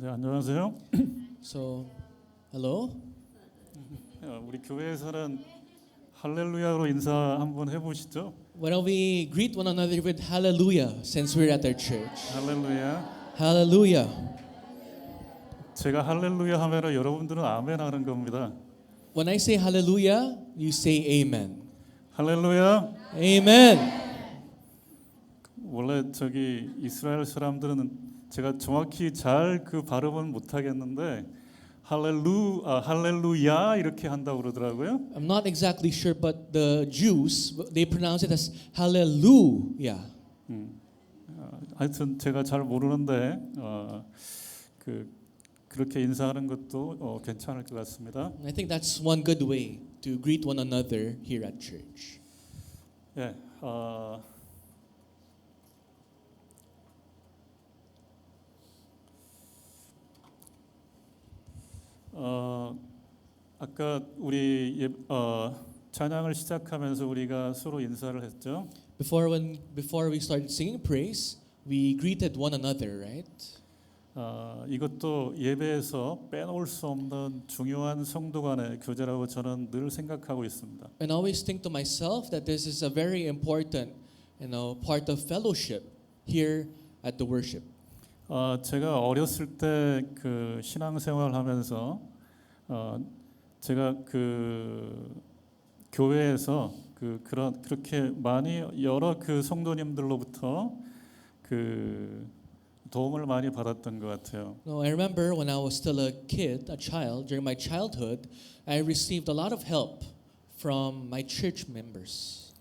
네, 안녕하세요. So, hello. 우리 교회에서는 할렐루야로 인사 한번 해보시죠. Why don't we greet one another with hallelujah since we're at our church? 할렐루야. Hallelujah. 제가 할렐루야 하면 여러분들은 아멘 하는 겁니다. When I say hallelujah, you say amen. 할렐루야. Amen. 원래 저기 이스라엘 사람들은 제가 정확히 잘 그 발음은 못 하겠는데 할렐루야 이렇게 한다고 그러더라고요. I'm not exactly sure, but the Jews, they pronounce it as hallelujah. 하여튼 제가 잘 모르는데 그렇게 인사하는 것도 괜찮을 것 같습니다. I think that's one good way to greet one another here at church. 예, 아까 우리 찬양을 시작하면서 우리가 서로 인사를 했죠. Before we started singing praise, we greeted one another, right? 이것도 예배에서 빼놓을 수 없는 중요한 성도 간의 교제라고 저는 늘 생각하고 있습니다. And I always think to myself that this is a very important, part of fellowship here at the worship. 제가 어렸을 때 그 신앙생활하면서 제가 그 교회에서 그렇게 많이 여러 그 성도님들로부터 그 도움을 많이 받았던 것 같아요. No, I remember when I was still a child, during my childhood, I received a lot of help from my church members.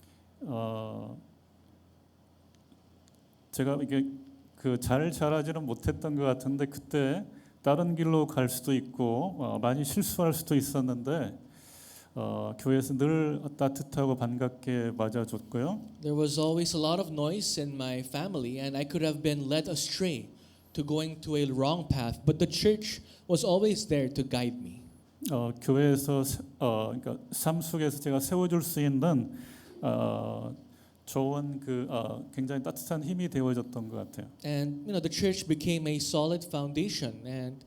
제가 이게 잘 자라지는 못했던 것 같은데 그때 다른 길로 갈 수도 있고 많이 실수할 수도 있었는데 교회에서 늘 따뜻하고 반갑게 맞아줬고요. There was always a lot of noise in my family, and I could have been led astray to going to a wrong path, but the church was always there to guide me. 교회에서 그러니까 삶 속에서 제가 세워줄 수 있는 좋은 굉장히 따뜻한 힘이 되어졌던 것 같아요. And the church became a solid foundation and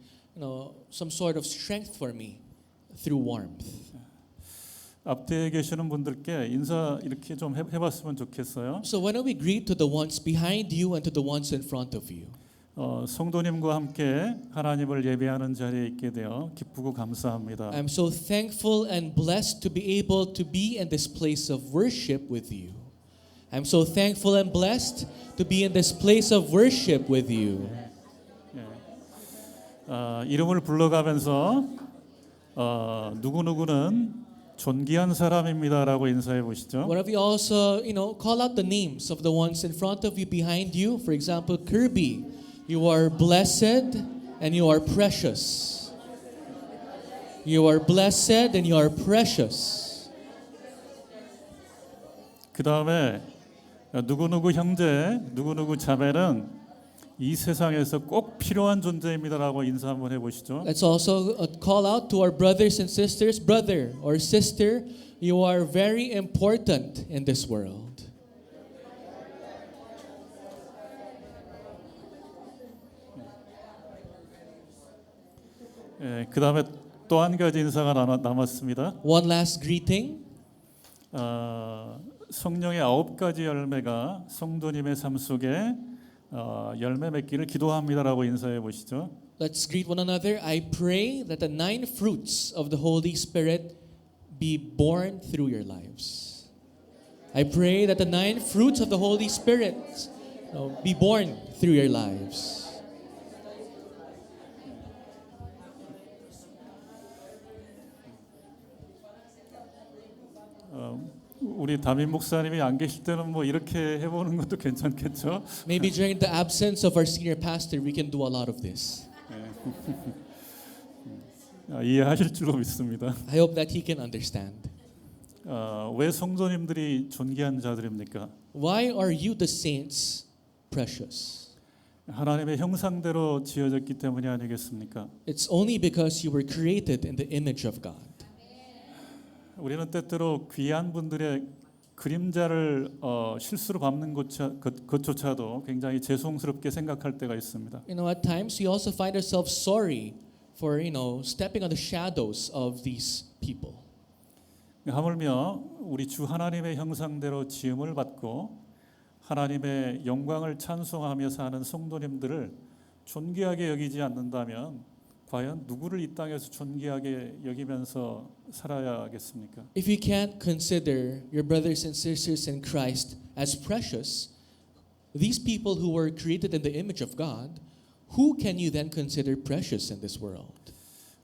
some sort of strength for me through warmth. 앞뒤에 계시는 분들께 인사 이렇게 좀 해봤으면 좋겠어요. So why don't we greet to the ones behind you and to the ones in front of you? 성도님과 함께 하나님을 예배하는 자리에 있게 되어 기쁘고 감사합니다. I'm so thankful and blessed to be able to be in this place of worship with you. I'm so thankful and blessed to be in this place of worship with you. 이름을 불러가면서 누구누구는 존귀한 사람입니다라고 인사해 보시죠. Why don't we also, call out the names of the ones in front of you, behind you. For example, Kirby, you are blessed and you are precious. You are blessed and you are precious. 그 다음에 누구누구 형제, 누구누구 자매는 이 세상에서 꼭 필요한 존재입니다라고 인사 한번 해보시죠. Let's also call out to our brothers and sisters. Brother or sister, you are very important in this world. 그 다음에 또 한 가지 인사가 남았습니다. One last greeting. 성령의 9가지 열매가 성도님의 삶 속에 열매 맺기를 기도합니다라고 인사해 보시죠. Let's greet one another. I pray that the 9 fruits of the Holy Spirit be born through your lives. I pray that the 9 fruits of the Holy Spirit be born through your lives. 우리 담임 목사님이 안 계실 때는 뭐 이렇게 해보는 것도 괜찮겠죠. Maybe during the absence of our senior pastor, we can do a lot of this. 이해하실 줄로 믿습니다. I hope that he can understand. 왜 성도님들이 존귀한 자들입니까? Why are you the saints precious? 하나님의 형상대로 지어졌기 때문이 아니겠습니까? It's only because you were created in the image of God. 우리는 때때로 귀한 분들의 그림자를 실수로 밟는 것조차도 굉장히 죄송스럽게 생각할 때가 있습니다. You know, at times we also find ourselves sorry for, stepping on the shadows of these people. 하물며 우리 주 하나님의 형상대로 지음을 받고 하나님의 영광을 찬송하며 사는 성도님들을 존귀하게 여기지 않는다면 과연 누구를 이 땅에서 존귀하게 여기면서 살아야겠습니까? If you can't consider your brothers and sisters in Christ as precious, these people who were created in the image of God, who can you then consider precious in this world?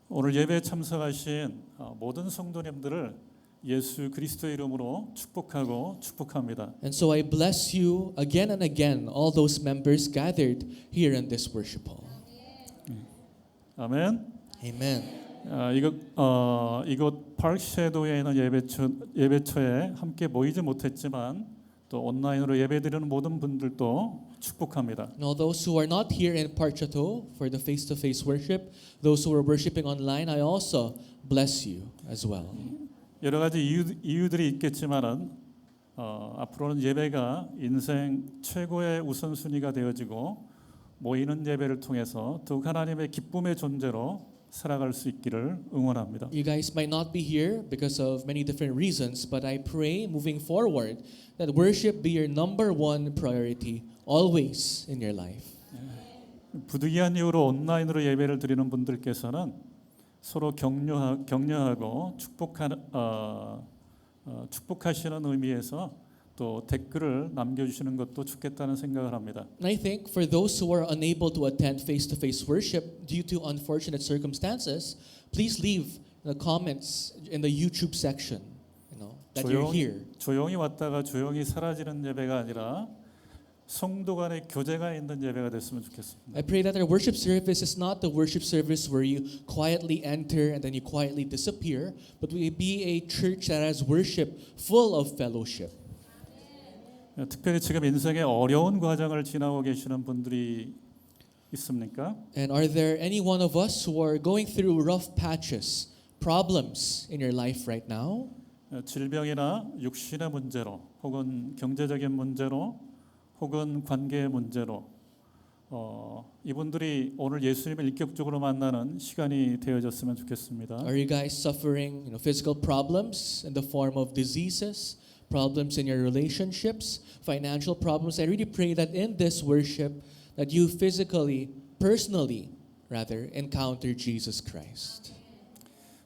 오늘 예배에 참석하신 모든 성도님들을 예수 그리스도의 이름으로 축복합니다. And so I bless you again and again, all those members gathered here in this worship hall. 아멘. Amen. 이곳 파크섀도우에 있는 예배처에 함께 모이지 못했지만 또 온라인으로 예배드리는 모든 분들도 축복합니다. And all those who are not here in Park Chateau for the face-to-face worship, those who are worshiping online, I also bless you as well. 여러 가지 이유들이 있겠지만은 앞으로는 예배가 인생 최고의 우선순위가 되어지고 모이는 예배를 통해서 더욱 하나님의 기쁨의 존재로 살아갈 수 있기를 응원합니다. You guys might not be here because of many different reasons, but I pray moving forward that worship be your number one priority always in your life. 부득이한 이유로 온라인으로 예배를 드리는 분들께서는 서로 격려하고 축복하시는 의미에서 또 댓글을 남겨주시는 것도 좋겠다는 생각을 합니다. And I think for those who are unable to attend face-to-face worship due to unfortunate circumstances, please leave the comments in the YouTube section, that you're here. 조용히 왔다가 조용히 사라지는 예배가 아니라 성도 간의 교제가 있는 예배가 됐으면 좋겠습니다. I pray that our worship service is not the worship service where you quietly enter and then you quietly disappear, but we be a church that has worship full of fellowship. 특별히 지금 인생의 어려운 과정을 지나고 계시는 분들이 있습니까? And are there any one of us who are going through rough patches, problems in your life right now? 질병이나 육신의 문제로 혹은 경제적인 문제로 혹은 관계의 문제로 이분들이 오늘 예수님을 인격적으로 만나는 시간이 되어졌으면 좋겠습니다. Are you guys suffering, physical problems in the form of diseases, problems in your relationships, financial problems? I really pray that in this worship that you physically, personally, rather, encounter Jesus Christ.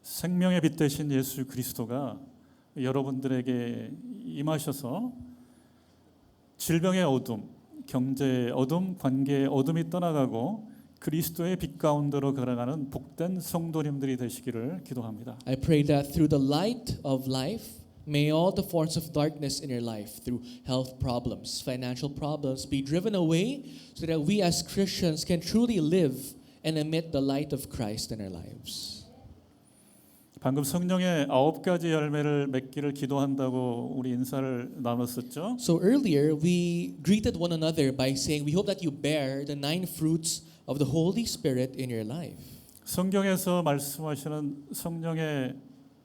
생명의 빛 되신 예수 그리스도가 여러분들에게 임하셔서 질병의 어둠, 경제의 어둠, 관계의 어둠이 떠나가고 그리스도의 빛 가운데로 걸어가는 복된 성도님들이 되시기를 기도합니다. I pray that through the light of life, may all the forms of darkness in your life, through health problems, financial problems, be driven away so that we as Christians can truly live and emit the light of Christ in our lives. 방금 성령의 9가지 열매를 맺기를 기도한다고 우리 인사를 나눴었죠. So earlier we greeted one another by saying we hope that you bear the 9 fruits of the Holy Spirit in your life. 성경에서 말씀하시는 성령의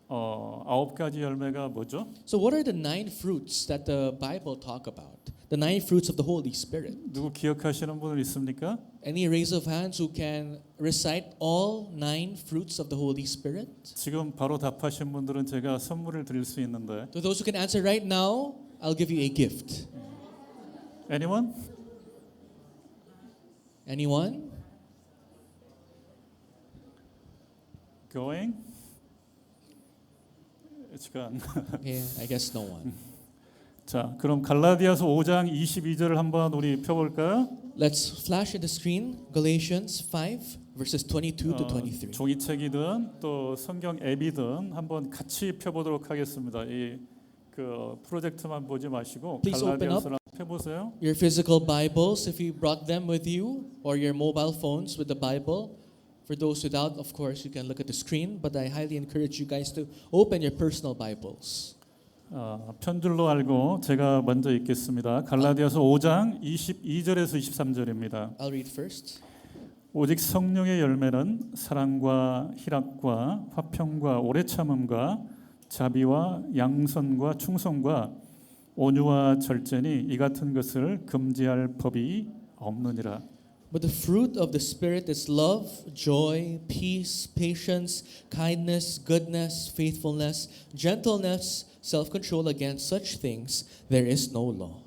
9가지 열매가 뭐죠? So what are the 9 fruits that the Bible talk about? The 9 fruits of the Holy Spirit. 누구 기억하시는 분은 있습니까? Any raise of hands who can recite all 9 fruits of the Holy Spirit? 지금 바로 답하신 분들은 제가 선물을 드릴 수 있는데. To those who can answer right now, I'll give you a gift. Anyone? Anyone? Going? It's gone. Yeah, I guess no one. 자, 그럼 갈라디아서 5장 22절을 한번 우리 펴볼까요? Let's flash on the screen Galatians 5 verses 22 to 23. 종이책이든 또 성경 앱이든 한번 같이 펴보도록 하겠습니다. 이 그 프로젝트만 보지 마시고 Please open 갈라디아서를 펴보세요. Your physical Bibles, if you brought them with you, or your mobile phones with the Bible. For those without, of course, you can look at the screen, but I highly encourage you guys to open your personal Bibles. 편줄로 알고 제가 먼저 읽겠습니다. 갈라디아서 5장 22절에서 23절입니다. I'll read first. 오직 성령의 열매는 사랑과 희락과 화평과 오래 참음과 자비와 양선과 충성과 온유와 절제니 이 같은 것을 금지할 법이 없느니라. But the fruit of the Spirit is love, joy, peace, patience, kindness, goodness, faithfulness, gentleness, self-control. Against such things there is no law.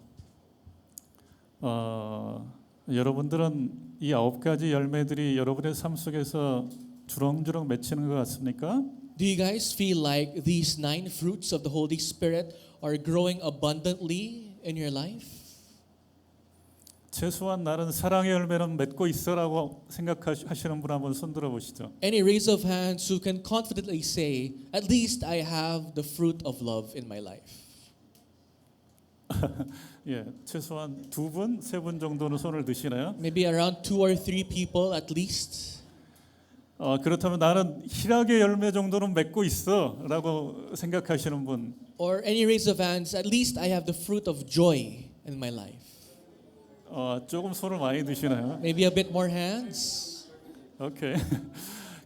여러분들은 이 9가지 열매들이 여러분의 삶 속에서 주렁주렁 맺히는 것 같습니까? Do you guys feel like these 9 fruits of the Holy Spirit are growing abundantly in your life? 최소한 나는 사랑의 열매는 맺고 있어라고 생각하시는 분 한번 손 들어 보시죠. Any raise of hands who can confidently say, at least I have the fruit of love in my life? 예, 최소한 2분, 3분 정도는 손을 드시나요? Maybe around 2 or 3 people at least. 그렇다면 나는 희락의 열매 정도는 맺고 있어라고 생각하시는 분. Or any raise of hands, at least I have the fruit of joy in my life. 조금 손을 많이 드시나요? Maybe a bit more hands. 오케이.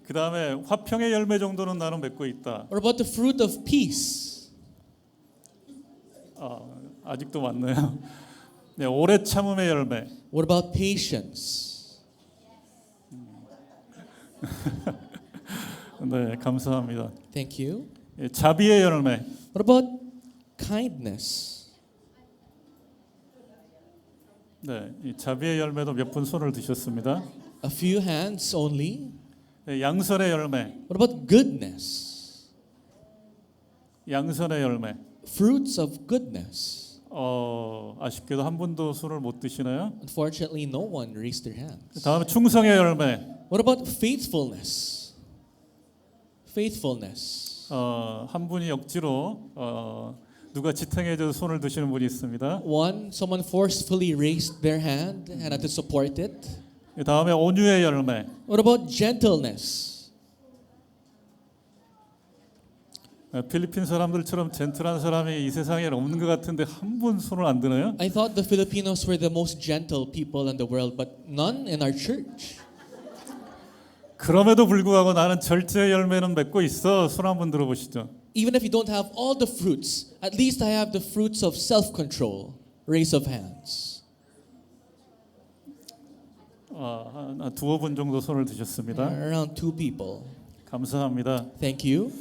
그 다음에 화평의 열매 정도는 나는 맺고 있다. Or about the fruit of peace? 아직도 많네요. 네, 오래 참음의 열매. What about patience? 네, 감사합니다. Thank you. 예, 자비의 열매. What about kindness? 네, 이 자비의 열매도 몇 분 손을 드셨습니다. A few hands only. 네, 양선의 열매. What about goodness? 양선의 열매. Fruits of goodness. 아쉽게도 한 분도 손을 못 드시나요? Unfortunately, no one raised their hands. 다음에 충성의 열매. What about faithfulness? Faithfulness. 한 분이 억지로 누가 지탱해줘서 손을 드시는 분이 있습니다. Someone forcefully raised their hand and had to support it. 다음에 온유의 열매. What about gentleness? 필리핀 사람들처럼 젠틀한 사람이 이 세상에 없는 것 같은데 한 분 손을 안 드나요? I thought the Filipinos were the most gentle people in the world, but none in our church. 그럼에도 불구하고 나는 절제의 열매는 맺고 있어. 손 한번 들어보시죠. Even if you don't have all the fruits, at least I have the fruits of self-control. Raise of hands. 한 2분 정도 손을 드셨습니다. Around 2 people. 감사합니다. Thank you.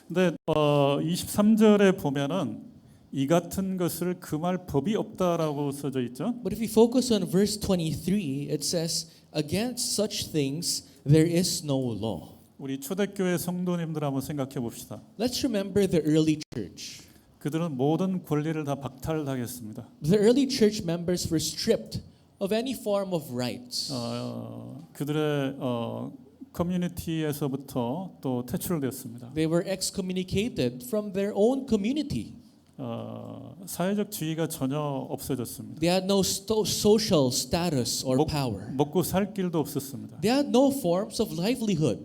근데 23절에 보면은 이 같은 것을 금할 법이 없다라고 써져 있죠. But if we focus on verse 23, it says, against such things there is no law. 우리 초대교회 성도님들 한번 생각해 봅시다. Let's remember the early church. 그들은 모든 권리를 다 박탈당했습니다. The early church members were stripped of any form of rights. 그들의 커뮤니티에서부터 또 퇴출됐습니다. They were excommunicated from their own community. 사회적 지위가 전혀 없어졌습니다. They had no social status or power. 먹고 살 길도 없었습니다. They had no forms of livelihood.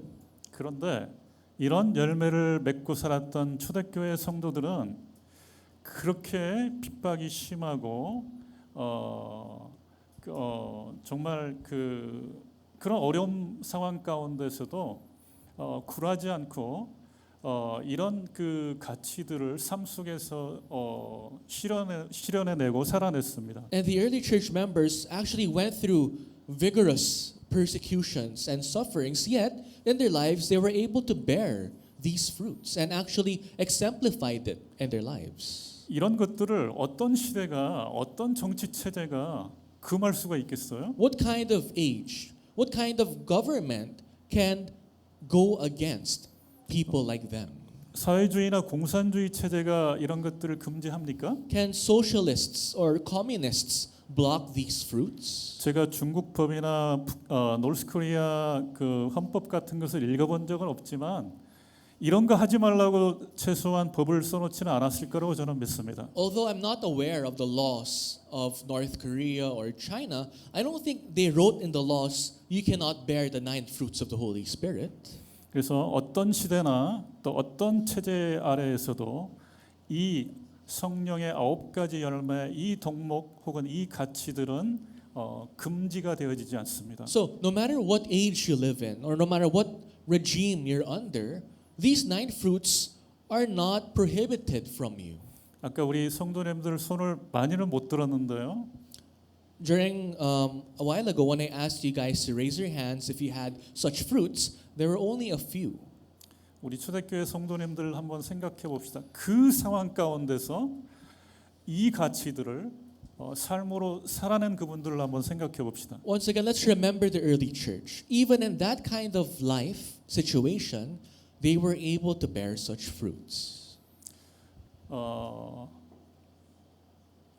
그런데 이런 열매를 맺고 살았던 초대교회 성도들은 그렇게 핍박이 심하고 정말 그런 어려운 상황 가운데서도 굴하지 않고 이런 그 가치들을 삶 속에서 실현해내고 살아냈습니다. And the early church members actually went through vigorous persecutions and sufferings, yet in their lives they were able to bear these fruits and actually exemplified it in their lives. 이런 것들을 어떤 시대가 어떤 정치 체제가 금할 수가 있겠어요? What kind of age, what kind of government can go against people like them? 사회주의나 공산주의 체제가 이런 것들을 금지합니까? Can socialists or communists block these fruits? 제가 중국 법이나 노스코리아 그 헌법 같은 것을 읽어본 적은 없지만 이런 거 하지 말라고 최소한 법을 써놓지는 않았을 거라고 저는 믿습니다. Although I'm not aware of the laws of North Korea or China, I don't think they wrote in the laws you cannot bear the 9 fruits of the Holy Spirit. 그래서 어떤 시대나 또 어떤 체제 아래에서도 이 성령의 9가지 열매, 이 덕목 혹은 이 가치들은 금지가 되어지지 않습니다. So no matter what age you live in or no matter what regime you're under, these 9 fruits are not prohibited from you. 아까 우리 성도님들 손을 많이는 못 들었는데요. During a while ago, when I asked you guys to raise your hands if you had such fruits, there were only a few. 우리 초대교회 성도님들 한번 생각해 봅시다. 그 상황 가운데서 이 가치들을 삶으로 살아낸 그분들을 한번 생각해 봅시다. Once again, let's remember the early church. Even in that kind of life situation, they were able to bear such fruits.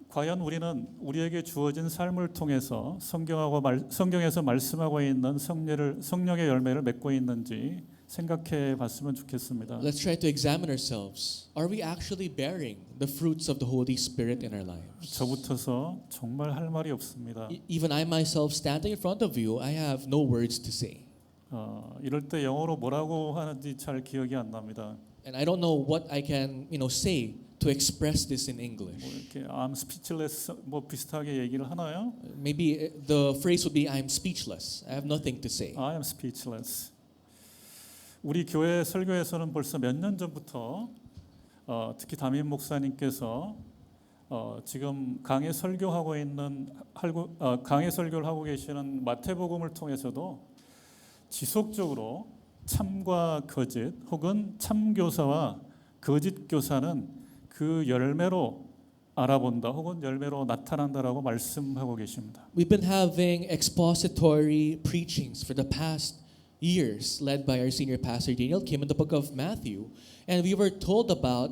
과연 우리는 우리에게 주어진 삶을 통해서 성경에서 말씀하고 있는 성령의 열매를 맺고 있는지 생각해 봤으면 좋겠습니다. Let's try to examine ourselves. Are we actually bearing the fruits of the Holy Spirit in our lives? 저부터서 정말 할 말이 없습니다. Even I myself standing in front of you, I have no words to say. 이럴 때 영어로 뭐라고 하는지 잘 기억이 안 납니다. And I don't know what I can, say to express this in English. 뭐 이렇게 I'm speechless 뭐 비슷하게 얘기를 하나요? Maybe the phrase would be I'm speechless. I have nothing to say. I am speechless. 우리 교회 설교에서는 벌써 몇 년 전부터 특히 담임 목사님께서 지금 강해 설교하고 있는 강해 설교를 하고 계시는 마태복음을 통해서도 지속적으로 참과 거짓 혹은 참교사와 거짓 교사는 그 열매로 알아본다 혹은 열매로 나타난다라고 말씀하고 계십니다. We've been having expository preachings for the past years led by our senior pastor Daniel Kim in the book of Matthew, and we were told about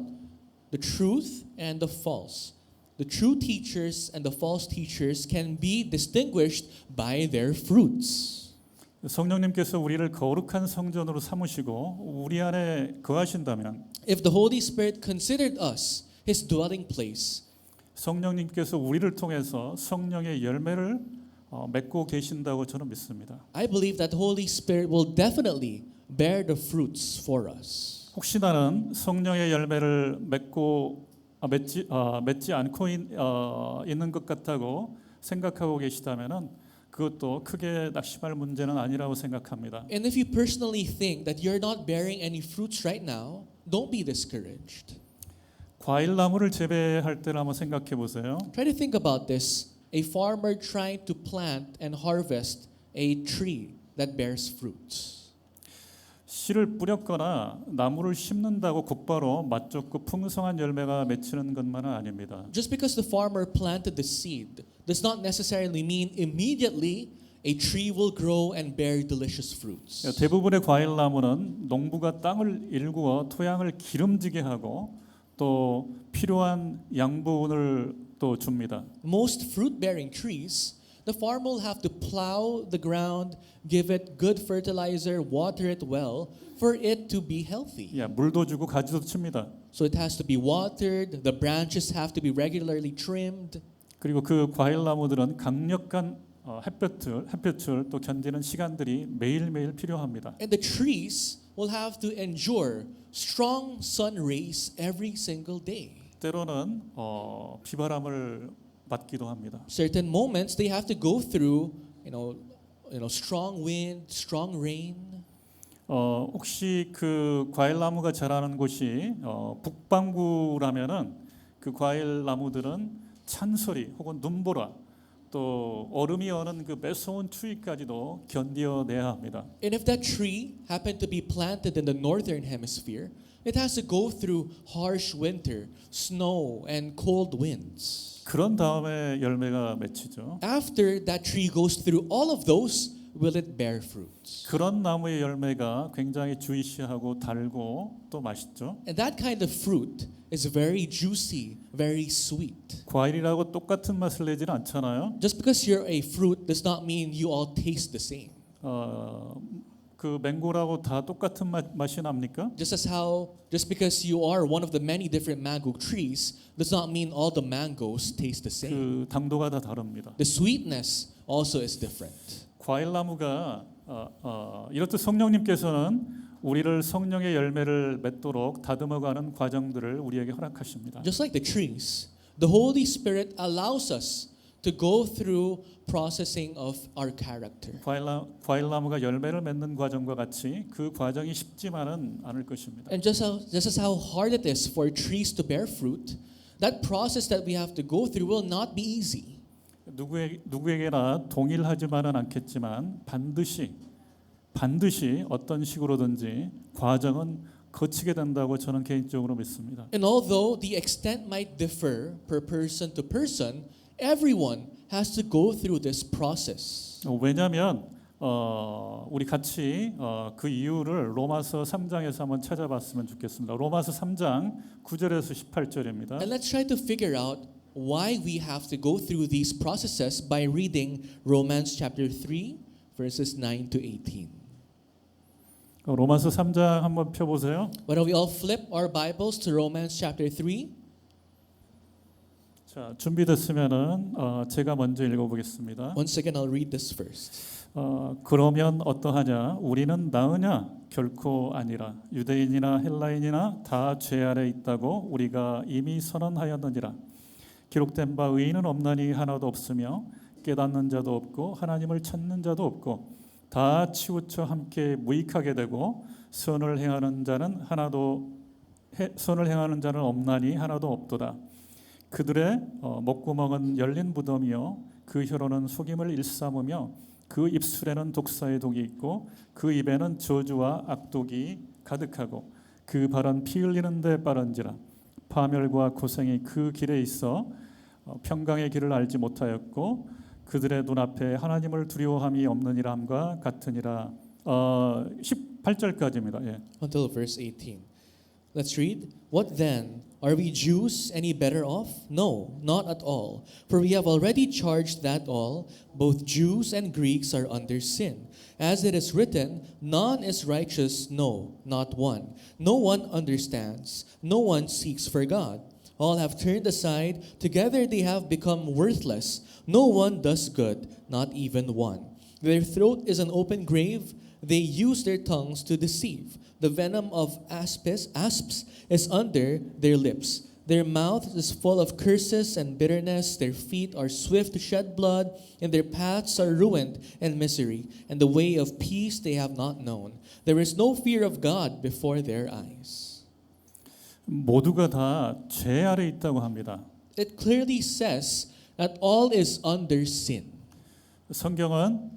the truth and the false. The true teachers and the false teachers can be distinguished by their fruits. 성령님께서 우리를 거룩한 성전으로 삼으시고 우리 안에 거하신다면 If the Holy Spirit considered us His dwelling place, 성령님께서 우리를 통해서 성령의 열매를 맺고 계신다고 저는 믿습니다. I believe that the Holy Spirit will definitely bear the fruits for us. 혹시 나는 성령의 열매를 맺지 않고 있는 것 같다고 생각하고 계시다면은 그것도 크게 낙심할 문제는 아니라고 생각합니다. And if you personally think that you're not bearing any fruits right now, don't be discouraged. 과일 나무를 재배할 때를 한번 생각해 보세요. Try to think about this. A farmer trying to plant and harvest a tree that bears fruits. 씨를 뿌렸거나 나무를 심는다고 곧바로 맛좋고 풍성한 열매가 맺히는 것만은 아닙니다. Just because the farmer planted the seed does not necessarily mean immediately a tree will grow and bear delicious fruits. 대부분의 과일 나무는 농부가 땅을 일구어 토양을 기름지게 하고 또 필요한 양분을 또 줍니다. Most fruit-bearing trees, the farmer will have to plow the ground, give it good fertilizer, water it well for it to be healthy. 물도 주고 가지도 칩니다. So it has to be watered, the branches have to be regularly trimmed. 그리고 그 과일 나무들은 강력한 햇볕을 또 견디는 시간들이 매일매일 필요합니다. And the trees will have to endure strong sun rays every single day. 때로는 비바람을 맞기도 합니다. Certain moments they have to go through, strong wind, strong rain. 혹시 그 과일 나무가 자라는 곳이 북반구라면은 그 과일 나무들은 찬소리 혹은 눈보라 또 얼음이 어는 그 매서운 추위까지도 견뎌내야 합니다. And if that tree happened to be planted in the northern hemisphere, it has to go through harsh winter, snow, and cold winds. 그런 다음에 열매가 맺히죠. After that tree goes through all of those, will it bear fruits? 그런 나무의 열매가 굉장히 주이시하고 달고 또 맛있죠. And that kind of fruit is very juicy, very sweet. 과일이라고 똑같은 맛을 내지는 않잖아요. Just because you're a fruit does not mean you all taste the same. 그 맹고라고 다 똑같은 맛이 납니까? Just because you are one of the many different mango trees does not mean all the mangoes taste the same. 그 당도가 다 다릅니다. The sweetness also is different. 과일 나무가 이렇듯 성령님께서는 우리를 성령의 열매를 맺도록 다듬어가는 과정들을 우리에게 허락하십니다. Just like the trees, the Holy Spirit allows us to go through processing of our character. 과일 나무가 열매를 맺는 과정과 같이 그 과정이 쉽지만은 않을 것입니다. And just as how hard it is for trees to bear fruit, that process that we have to go through will not be easy. 누구에게나 동일하지만은 않겠지만 반드시 어떤 식으로든지 과정은 거치게 된다고 저는 개인적으로 믿습니다. And although the extent might differ per person to person, everyone has to go through this process. 왜냐하면 우리 같이 그 이유를 로마서 3장에서 한번 찾아봤으면 좋겠습니다. 로마서 3장 9절에서 18절입니다. And let's try to figure out why we have to go through these processes by reading Romans chapter 3 verses 9 to 18. 로마서 3장 한번 펴보세요. Why don't we all flip our Bibles to Romans chapter 3? 자, 준비됐으면은 제가 먼저 읽어보겠습니다. Once again, I'll read this first. 그러면 어떠하냐? 우리는 나으냐? 결코 아니라. 유대인이나 헬라인이나 다 죄 아래 있다고 우리가 이미 선언하였느니라. 기록된 바 의인은 없나니 하나도 없으며 깨닫는 자도 없고 하나님을 찾는 자도 없고 다 치우쳐 함께 무익하게 되고 선을 행하는 자는 없나니 하나도 없도다. 그들의 목구멍은 열린 무덤이요 그 혀로는 속임을 일삼으며 그 입술에는 독사의 독이 있고 그 입에는 저주와 악독이 가득하고 그 발은 피 흘리는 데 빠른지라. 파멸과 고생이 그 길에 있어 평강의 길을 알지 못하였고 그들의 눈앞에 하나님을 두려워함이 없느니라 함과 같으니라. 18절까지입니다. 예. Until verse 18. Let's read. What then? Are we Jews any better off? No, not at all. For we have already charged that all, both Jews and Greeks, are under sin. As it is written, none is righteous, no, not one. No one understands, no one seeks for God. All have turned aside, together they have become worthless. No one does good, not even one. Their throat is an open grave, they use their tongues to deceive. The venom of asps is under their lips. Their mouth is full of curses and bitterness. Their feet are swift to shed blood, and their paths are ruined and misery. And the way of peace they have not known. There is no fear of God before their eyes. 모두가 다 죄 아래 있다고 합니다. It clearly says that all is under sin. 성경은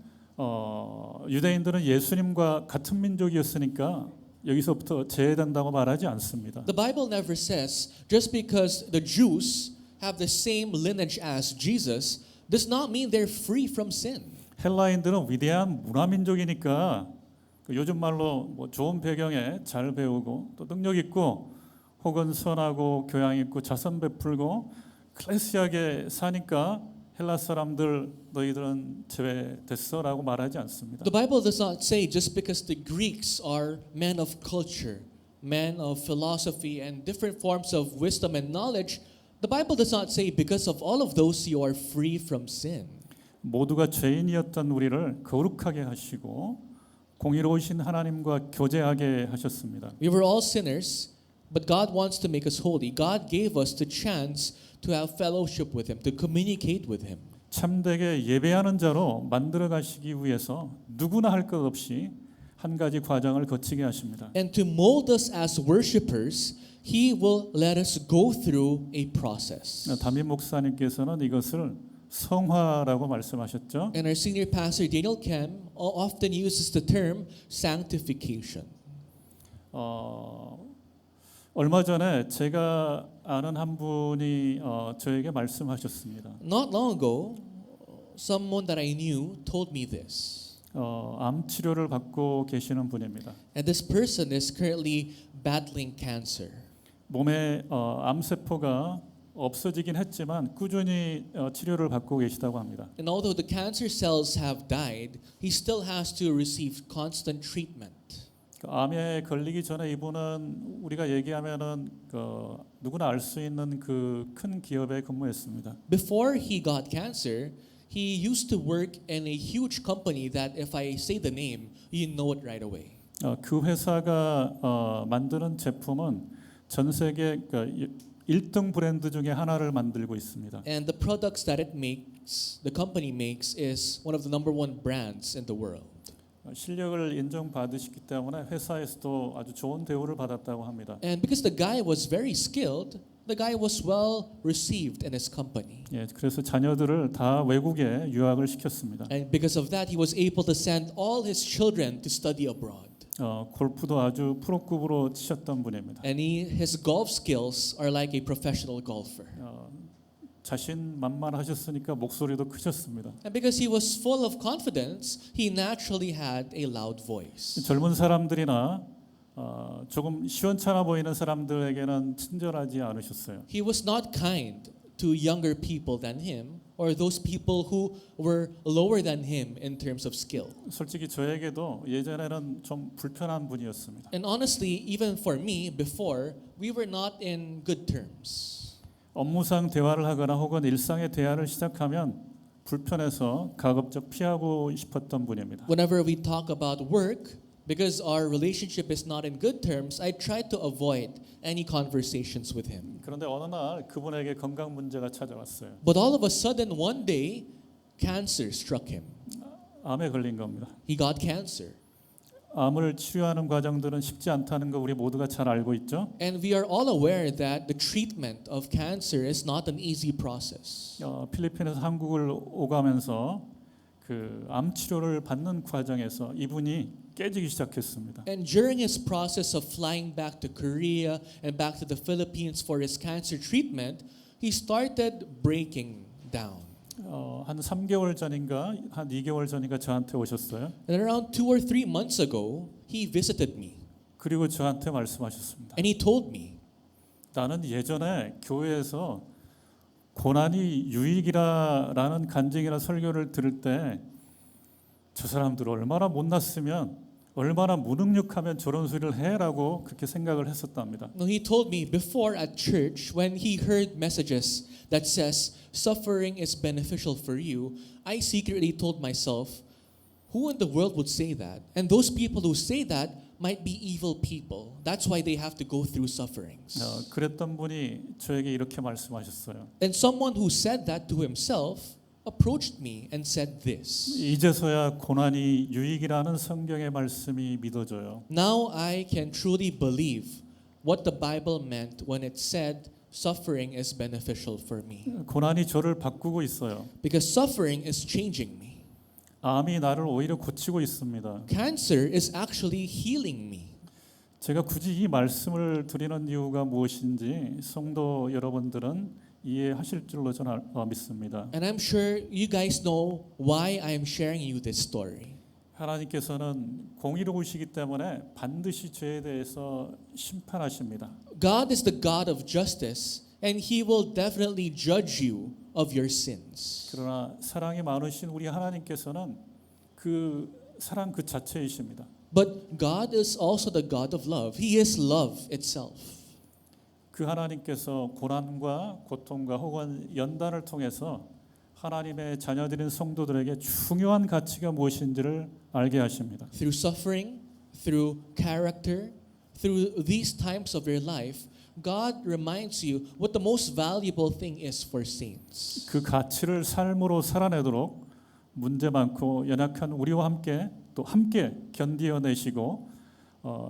유대인들은 예수님과 같은 민족이었으니까 여기서부터 제외된다고 말하지 않습니다. The Bible never says just because the Jews have the same lineage as Jesus does not mean they're free from sin. 헬라인들은 위대한 문화 민족이니까 요즘 말로 뭐 좋은 배경에 잘 배우고 또 능력 있고 혹은 선하고 교양 있고 자선 베풀고 클래시하게 사니까 헬라 사람들 너희들은 제외됐어라고 말하지 않습니다. The Bible does not say just because the Greeks are men of culture, men of philosophy and different forms of wisdom and knowledge, the Bible does not say because of all of those you are free from sin. 모두가 죄인이었던 우리를 거룩하게 하시고 공의로우신 하나님과 교제하게 하셨습니다. We were all sinners, but God wants to make us holy. God gave us the chance to have fellowship with Him, to communicate with Him. 참되게 예배하는 자로 만들어 가시기 위해서 누구나 할 것 없이 한 가지 과정을 거치게 하십니다. And to mold us as worshipers, He will let us go through a process. 담임 목사님께서는 이것을 성화라고 말씀하셨죠. And our senior pastor Daniel Kem often uses the term sanctification. 얼마 전에 제가 아는 한 분이 저에게 말씀하셨습니다. Not long ago, someone that I knew told me this. 암 치료를 받고 계시는 분입니다. And this person is currently battling cancer. 몸에 암세포가 없어지긴 했지만 꾸준히 치료를 받고 계시다고 합니다. And although the cancer cells have died, he still has to receive constant treatment. 암에 걸리기 전에 이분은 우리가 얘기하면은 누구나 알 수 있는 그 큰 기업에 근무했습니다. Before he got cancer, he used to work in a huge company that if I say the name, you know it right away. 그 회사가 만드는 제품은 전 세계 1등 브랜드 중에 하나를 만들고 있습니다. And the products that it makes, the company makes, is one of the number one brands in the world. 실력을 인정받으시기 때문에 회사에서도 아주 좋은 대우를 받았다고 합니다. And because the guy was very skilled, the guy was well received in his company. 예, 그래서 자녀들을 다 외국에 유학을 시켰습니다. And because of that, he was able to send all his children to study abroad. 골프도 아주 프로급으로 치셨던 분입니다. And his golf skills are like a professional golfer. 자신만만하셨으니까 목소리도 크셨습니다. And because he was full of confidence, he naturally had a loud voice. 젊은 사람들이나 조금 시원찮아 보이는 사람들에게는 친절하지 않으셨어요. He was not kind to younger people than him or those people who were lower than him in terms of skill. 솔직히 저에게도 예전에는 좀 불편한 분이었습니다. And honestly, even for me before, we were not in good terms. 업무상 대화를 하거나 혹은 일상의 대화를 시작하면 불편해서 가급적 피하고 싶었던 분입니다. Whenever we talk about work, because our relationship is not in good terms, I try to avoid any conversations with him. 그런데 어느 날 그분에게 건강 문제가 찾아왔어요. But all of a sudden, one day, cancer struck him. 암에 걸린 겁니다. He got cancer. 암을 치료하는 과정들은 쉽지 않다는 거 우리 모두가 잘 알고 있죠. And we are all aware that the treatment of cancer is not an easy process. 필리핀에서 한국을 오가면서 그 암 치료를 받는 과정에서 이분이 깨지기 시작했습니다. And during his process of flying back to Korea and back to the Philippines for his cancer treatment, he started breaking down. 한 3개월 전인가 한 2개월 전인가 저한테 오셨어요. And around 2 or 3 months ago, he visited me. 그리고 저한테 말씀하셨습니다. And he told me, 나는 예전에 교회에서 고난이 유익이라는 간증이나 설교를 들을 때 저 사람들 얼마나 못났으면 얼마나 무능력하면 저런 소리를 해라고 그렇게 생각을 했었답니다. no, he told me before at church when he heard messages that says suffering is beneficial for you, I secretly told myself, who in the world would say that? And those people who say that might be evil people. That's why they have to go through sufferings. 그랬던 분이 저에게 이렇게 말씀하셨어요. And someone who said that to himself approached me and said this. 이제서야 고난이 유익이라는 성경의 말씀이 믿어져요. Now I can truly believe what the Bible meant when it said suffering is beneficial for me. 고난이 저를 바꾸고 있어요. Because suffering is changing me. 암이 나를 오히려 고치고 있습니다. Cancer is actually healing me. 제가 굳이 이 말씀을 드리는 이유가 무엇인지 성도 여러분들은 이해하실 줄로 저는 믿습니다. And I'm sure you guys know why I am sharing you this story. 하나님께서는 공의로우시기 때문에 반드시 죄에 대해서 심판하십니다. God is the God of justice and he will definitely judge you of your sins. 그러나 사랑이 많으신 우리 하나님께서는 그 사랑 그 자체이십니다. But God is also the God of love. He is love itself. 그 하나님께서 고난과 고통과 혹은 연단을 통해서 하나님의 자녀들인 성도들에게 중요한 가치가 무엇인지를 알게 하십니다. Through suffering, through character, through these times of your life, God reminds you what the most valuable thing is for saints. 그 가치를 삶으로 살아내도록 문제 많고 연약한 우리와 함께 또 함께 견디어내시고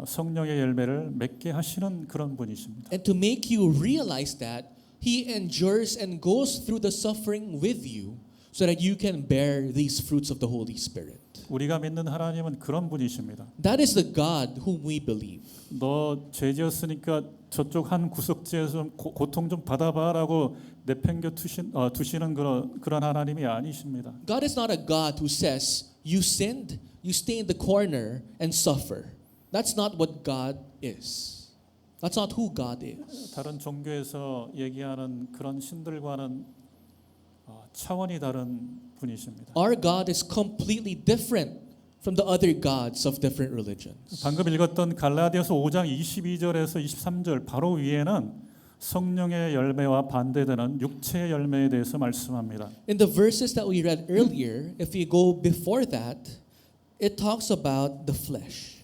성령의 열매를 맺게 하시는 그런 분이십니다. And to make you realize that He endures and goes through the suffering with you so that you can bear these fruits of the Holy Spirit. 우리가 믿는 하나님은 그런 분이십니다. That is the God whom we believe. 너 죄지었으니까 저쪽 한 구석지에서 고통 좀 받아봐라고 내팽겨 두시는 그런 하나님이 아니십니다. God is not a God who says, you sinned, you stay in the corner and suffer. That's not what God is. That's not who God is. 다른 종교에서 얘기하는 그런 신들과는 차원이 다른 분이십니다. Our God is completely different from the other gods of different religions. 방금 읽었던 갈라디아서 5장 22절에서 23절 바로 위에는 성령의 열매와 반대되는 육체의 열매에 대해서 말씀합니다. In the verses that we read earlier, if we go before that, it talks about the flesh.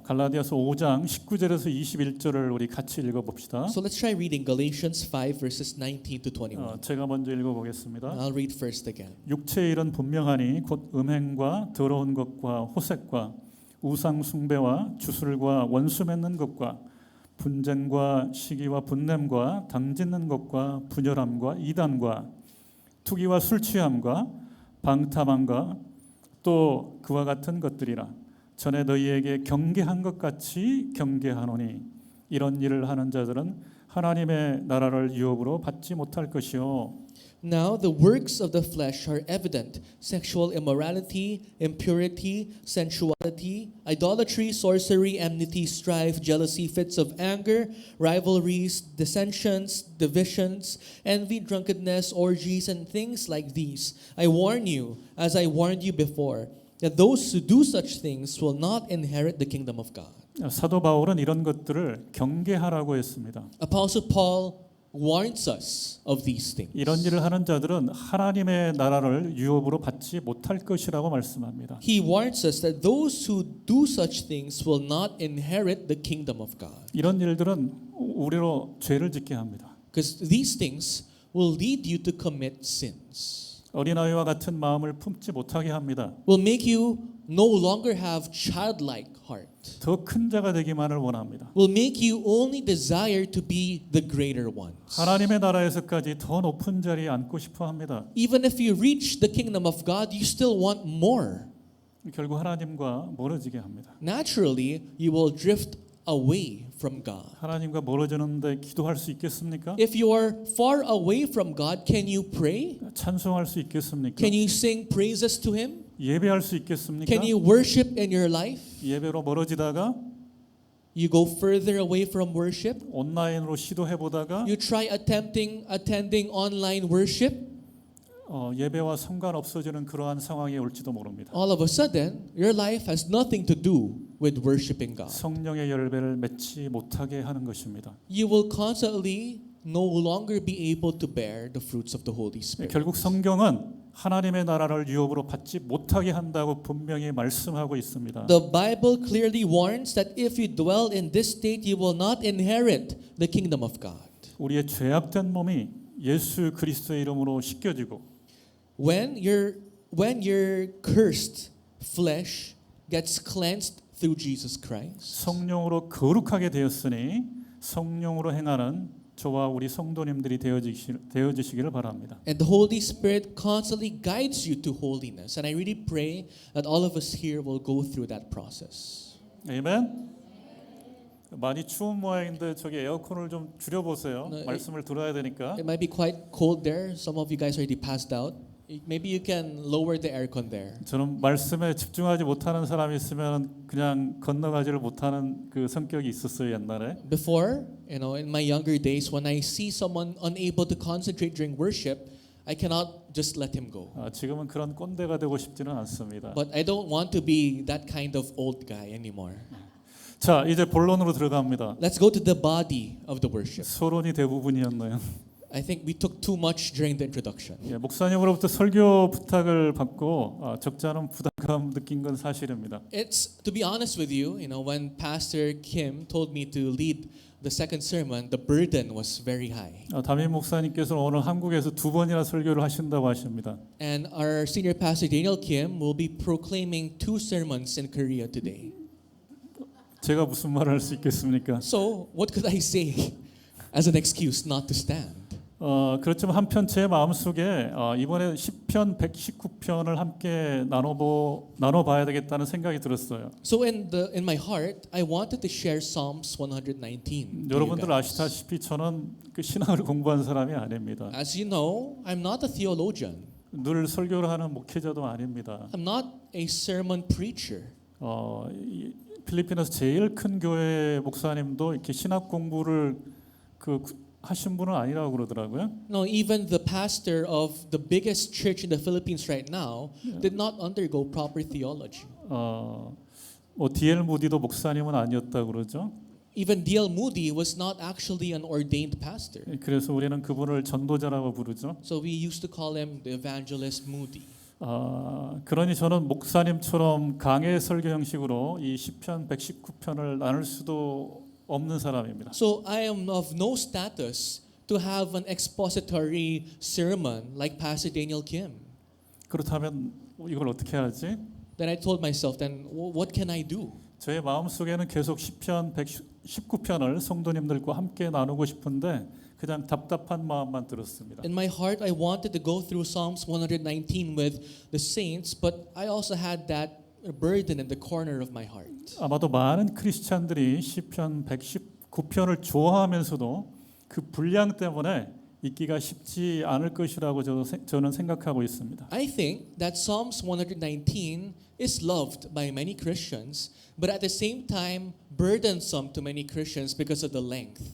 갈라디아서 5장 19절에서 21절을 우리 같이 읽어봅시다. So let's try reading Galatians 5 verses 19 to 21. 제가 먼저 읽어보겠습니다. I'll read first again. 육체의 일은 분명하니 곧 음행과 더러운 것과 호색과 우상 숭배와 주술과 원수 맺는 것과 분쟁과 시기와 분냄과 당짓는 것과 분열함과 이단과 투기와 술 취함과 방탕함과 또 그와 같은 것들이라. 전에 너희에게 경계한 것 같이 경계하노니 이런 일을 하는 자들은 하나님의 나라를 유업으로 받지 못할 것이요. Now the works of the flesh are evident: sexual immorality, impurity, sensuality, idolatry, sorcery, enmity, strife, jealousy, fits of anger, rivalries, dissensions, divisions, envy, drunkenness, orgies, and things like these. I warn you, as I warned you before, that those who do such things will not inherit the kingdom of God. 사도 바울은 이런 것들을 경계하라고 했습니다. Apostle Paul warns us of these things. 이런 일을 하는 자들은 하나님의 나라를 유업으로 받지 못할 것이라고 말씀합니다. He warns us that those who do such things will not inherit the kingdom of God. 이런 일들은 우리로 죄를 짓게 합니다. Because these things will lead you to commit sins. 어린아이와 같은 마음을 품지 못하게 합니다. Will make you no longer have childlike heart. 더 큰 자가 되기만을 원합니다. Will make you only desire to be the greater ones. 하나님의 나라에서까지 더 높은 자리에 앉고 싶어 합니다. Even if you reach the kingdom of God, you still want more. 결국 하나님과 멀어지게 합니다. Naturally, you will drift away from God. 하나님과 멀어지는데 기도할 수 있겠습니까? If you are far away from God, can you pray? 찬송할 수 있겠습니까? Can you sing praises to Him? 예배할 수 있겠습니까? Can you worship in your life? 예배로 멀어지다가 You go further away from worship. 온라인으로 시도해 보다가 You try attending online worship. 예배와 상관없어지는 그러한 상황이 올지도 모릅니다. All of a sudden, your life has nothing to do with worshiping God. 성령의 열매를 맺지 못하게 하는 것입니다. You will constantly no longer be able to bear the fruits of the Holy Spirit. 결국 성경은 하나님의 나라를 유업으로 받지 못하게 한다고 분명히 말씀하고 있습니다. The Bible clearly warns that if you dwell in this state, you will not inherit the kingdom of God. 우리의 죄악된 몸이 예수 그리스도의 이름으로 씻겨지고 When your cursed flesh gets cleansed through Jesus Christ, 성령으로 거룩하게 되었으니 성령으로 행하는 저와 우리 성도님들이 되어지시기를 바랍니다. and the Holy Spirit constantly guides you to holiness. And I really pray that all of us here will go through that process. 아멘. 많이 추운 모양인데 저기 에어컨을 좀 줄여 보세요. 네, 말씀을 들어야 되니까. It might be quite cold there. Some of you guys already passed out. Maybe you can lower the aircon there. 저는 말씀에 집중하지 못하는 사람이 있으면 그냥 건너가지를 못하는 그 성격이 있었어요 옛날에. Before, in my younger days, when I see someone unable to concentrate during worship, I cannot just let him go. 지금은 그런 꼰대가 되고 싶지는 않습니다. But I don't want to be that kind of old guy anymore. 자, 이제 본론으로 들어갑니다. Let's go to the body of the worship. 서론이 대부분이었네요. I think we took too much during the introduction. 예, 목사님으로부터 설교 부탁을 받고 적지 않은 부담감 느낀 건 사실입니다. It's to be honest with you, when Pastor Kim told me to lead the second sermon, the burden was very high. 담임 목사님께서는 오늘 한국에서 2번이나 설교를 하신다고 하십니다. And our senior pastor Daniel Kim will be proclaiming 2 sermons in Korea today. 제가 무슨 말을 할 수 있겠습니까? So, what could I say as an excuse not to stand? 그렇지만 한편 제 마음속에 이번에 시편 119편을 함께 나눠봐야 되겠다는 생각이 들었어요. So in my heart, I wanted to share Psalms 119. 여러분들 아시다시피 저는 그 신학을 공부한 사람이 아닙니다. As you know, I'm not a theologian. 늘 설교를 하는 목회자도 아닙니다. I'm not a sermon preacher. 필리핀에서 제일 큰 교회 목사님도 이렇게 신학 공부를 하신 분은 아니라고 그러더라고요. No, even the pastor of the biggest church in the Philippines right now did not undergo proper theology. D.L. 무디도 목사님은 아니었다고 그러죠. Even D.L. Moody was not actually an ordained pastor. 그래서 우리는 그분을 전도자라고 부르죠. So we used to call him the evangelist Moody. 그러니 저는 목사님처럼 강해 설교 형식으로 이 시편 119편을 나눌 수도 없는 사람입니다. So I am of no status to have an expository sermon like Pastor Daniel Kim. 그렇다면 이걸 어떻게 하지? Then I told myself, then what can I do? 저의 마음속에는 계속 시편 19편을 성도님들과 함께 나누고 싶은데 그냥 답답한 마음만 들었습니다. In my heart, I wanted to go through Psalms 119 with the saints, but I also had that burden in the corner of my heart. 아마도 많은 크리스찬들이 시편 119편을 좋아하면서도 그 분량 때문에 읽기가 쉽지 않을 것이라고 저는 생각하고 있습니다. I think that Psalms 119 is loved by many Christians, but at the same time burdensome to many Christians because of the length.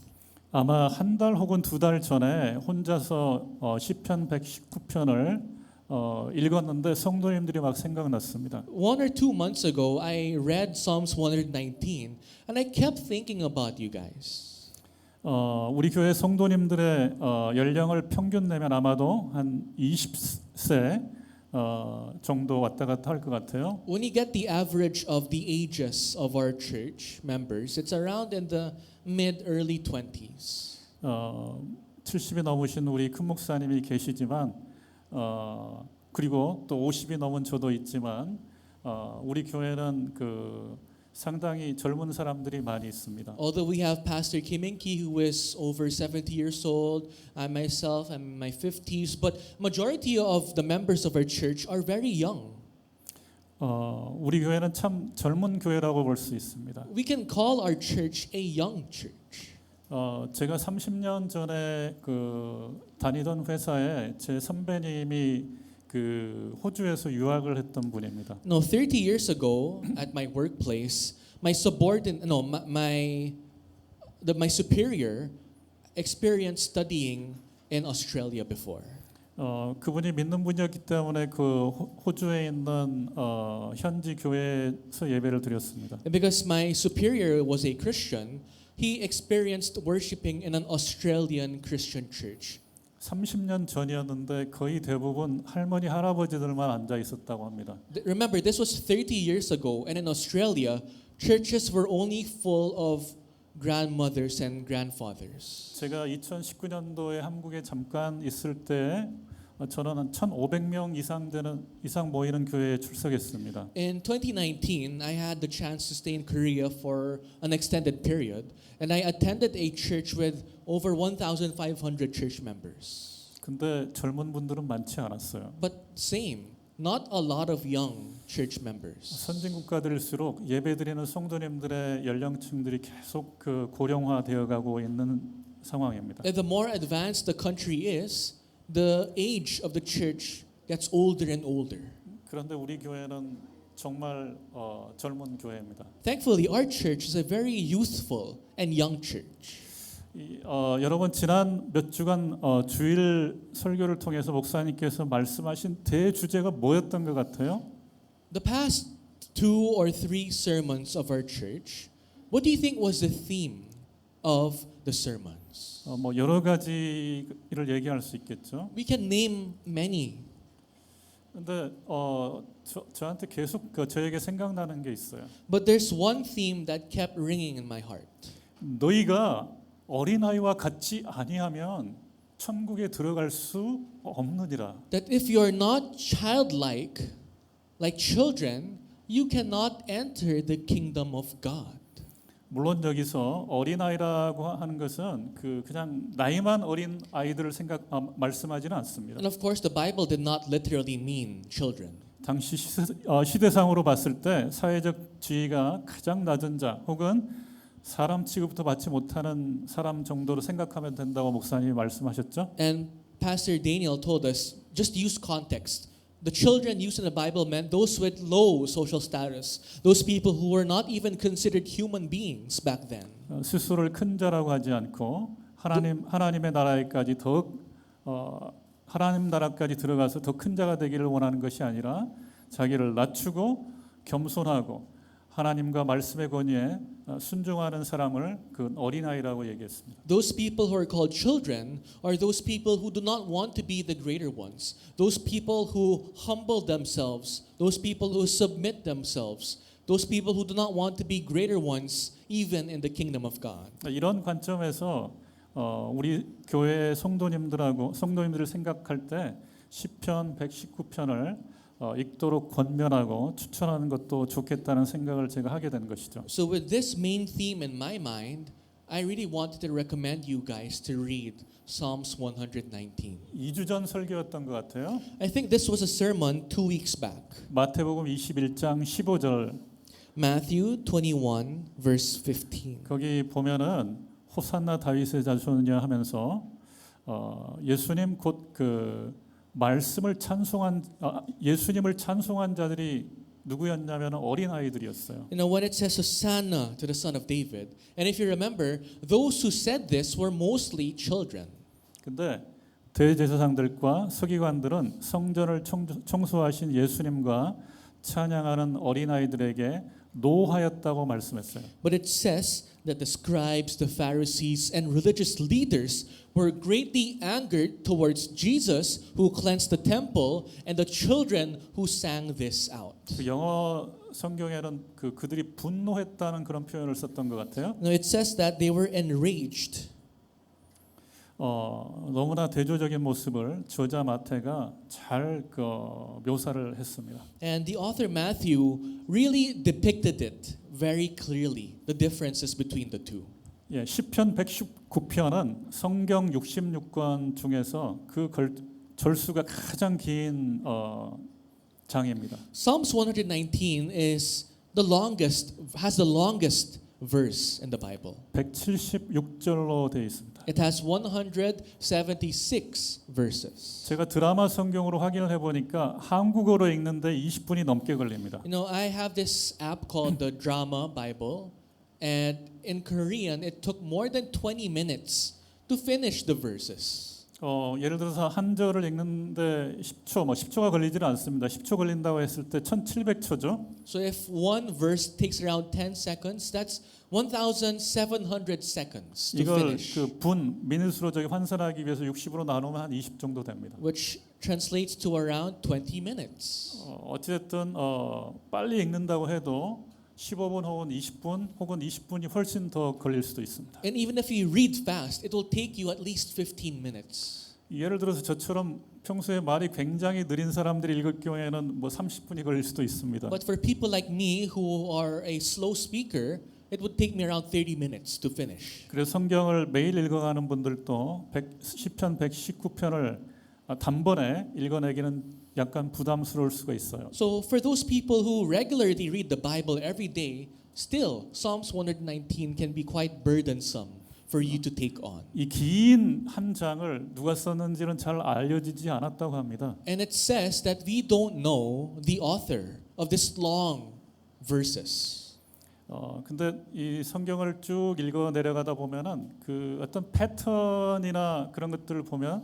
아마 한 달 혹은 두 달 전에 혼자서 시편 119편을 읽었는데 성도님들이 막 생각났습니다. 1 or 2 months ago, I read Psalms 119, and I kept thinking about you guys. 우리 교회 성도님들의 연령을 평균 내면 아마도 한 20세 정도 왔다 갔다 할 것 같아요. When you get the average of the ages of our church members, it's around in the mid-early 20s. 70이 넘으신 우리 큰 목사님이 계시지만 그리고 또 50이 넘은 저도 있지만 우리 교회는 상당히 젊은 사람들이 많이 있습니다. Although we have Pastor Kim In-ki who is over 70 years old, I myself am in my 50s, but majority of the members of our church are very young. 우리 교회는 참 젊은 교회라고 볼 수 있습니다. We can call our church a young church. 제가 30년 전에 다니던 회사에 제 선배님이 호주에서 유학을 했던 분입니다. No, 30 years ago at my workplace, my superior experienced studying in Australia before. 그분이 믿는 분이었기 때문에 호주에 있는 현지 교회에서 예배를 드렸습니다. And because my superior was a Christian, he experienced worshiping in an Australian Christian church. 30년 전이었는데 거의 대부분 할머니 할아버지들만 앉아 있었다고 합니다. Remember, this was 30 years ago, and in Australia, churches were only full of grandmothers and grandfathers. 제가 2019년도에 한국에 잠깐 있을 때 저는 한 1,500명 이상 모이는 교회에 출석했습니다. In 2019, I had the chance to stay in Korea for an extended period, and I attended a church with over 1,500 church members. 근데 젊은 분들은 많지 않았어요. But same, not a lot of young church members. 선진 국가들일수록 예배드리는 성도님들의 연령층들이 계속 고령화되어 가고 있는 상황입니다. And the more advanced the country is, the age of the church gets older and older. 그런데 우리 교회는 정말 젊은 교회입니다. Thankfully, our church is a very youthful and young church. 여러분 지난 몇 주간 주일 설교를 통해서 목사님께서 말씀하신 대주제가 뭐였던 것 같아요? The past 2 or 3 sermons of our church, what do you think was the theme of the sermons? 여러 가지를 얘기할 수 있겠죠. We can name many. 근데 저한테 계속 저에게 생각나는 게 있어요. But there's one theme that kept ringing in my heart. 너희가 어린아이와 같지 아니하면 천국에 들어갈 수 없느니라. That if you're not childlike, like children, you cannot enter the kingdom of God. 물론 여기서 어린아이라고 하는 것은 그냥 나이만 어린 아이들을 말씀하지는 않습니다. And of course, the Bible did not literally mean children. 당시 시대상으로 봤을 때 사회적 지위가 가장 낮은 자 혹은 사람 취급도 받지 못하는 사람 정도로 생각하면 된다고 목사님이 말씀하셨죠. And Pastor Daniel told us, just use context. The children used in the Bible meant those with low social status, those people who were not even considered human beings back then. 스스로를 큰 자라고 하지 않고 하나님의 나라에까지 하나님 나라까지 들어가서 더 큰 자가 되기를 원하는 것이 아니라 자기를 낮추고 겸손하고 하나님과 말씀의 권위에 순종하는 사람을 어린아이라고 얘기했습니다. Those people who are called children are those people who do not want to be the greater ones. Those people who humble themselves, those people who submit themselves, those people who do not want to be greater ones even in the kingdom of God. 이런 관점에서 우리 교회 성도님들을 생각할 때 시편 119편을 읽도록 권면하고 추천하는 것도 좋겠다는 생각을 제가 하게 된 것이죠. So with this main theme in my mind, I really wanted to recommend you guys to read Psalms 119. 2주 전 설교였던 것 같아요. I think this was a sermon 2 weeks back. 마태복음 21장 15절 Matthew 21 verse 15. 거기 보면은 호산나 다윗의 자손이냐 하면서 예수님 곧 그 말씀을 예수님을 찬송한 자들이 누구였냐면 어린 아이들이었어요. You know, when it says Hosanna to the Son of David, and if you remember, those who said this were mostly children. 근데 대제사장들과 서기관들은 성전을 청소하신 예수님과 찬양하는 어린 아이들에게 노하였다고 말씀했어요. But it says that the scribes, the Pharisees, and religious leaders were greatly angered towards Jesus who cleansed the temple and the children who sang this out. 그 영어 성경에는 그들이 분노했다는 그런 표현을 썼던 것 같아요. Now it says that they were enraged. 너무나 대조적인 모습을 저자 마태가 잘 묘사를 했습니다. And the author Matthew really depicted it very clearly, the differences between the two. 예, 시편 119편은 성경 66권 중에서 그 절수가 가장 긴 장입니다. Psalms 119 is has the longest verse in the Bible. 176절로 되어 있습니다. It has 176 verses. 제가 드라마 성경으로 확인을 해보니까 한국어로 읽는데 20분이 넘게 걸립니다. You know, I have this app called the Drama Bible, and in Korean, it took more than 20 minutes to finish the verses. 예를 들어서 한 절을 읽는데 10초가 걸리지는 않습니다. 10초 걸린다고 했을 때 1700초죠. So if one verse takes around 10 seconds, that's 1,700 seconds to 이걸 finish. 미니스로 환산하기 위해서 60으로 나누면 한 20 정도 됩니다. Which translates to around 20 minutes. 어찌됐든 빨리 읽는다고 해도 15분 혹은 20분 혹은 20분이 훨씬 더 걸릴 수도 있습니다. And even if you read fast, it will take you at least 15 minutes. 예를 들어서 저처럼 평소에 말이 굉장히 느린 사람들이 읽을 경우에는 30분이 걸릴 수도 있습니다. But for people like me who are a slow speaker, it would take me around 30 minutes to finish. 그래서 성경을 매일 읽어가는 분들도 시편 119편을 단번에 읽어내기는 약간 부담스러울 수가 있어요. So for those people who regularly read the Bible every day, still Psalms 119 can be quite burdensome for you to take on. 이 긴 한 장을 누가 썼는지는 잘 알려지지 않았다고 합니다. And it says that we don't know the author of this long verses. 근데 이 성경을 쭉 읽어 내려가다 보면은 그 어떤 패턴이나 그런 것들을 보면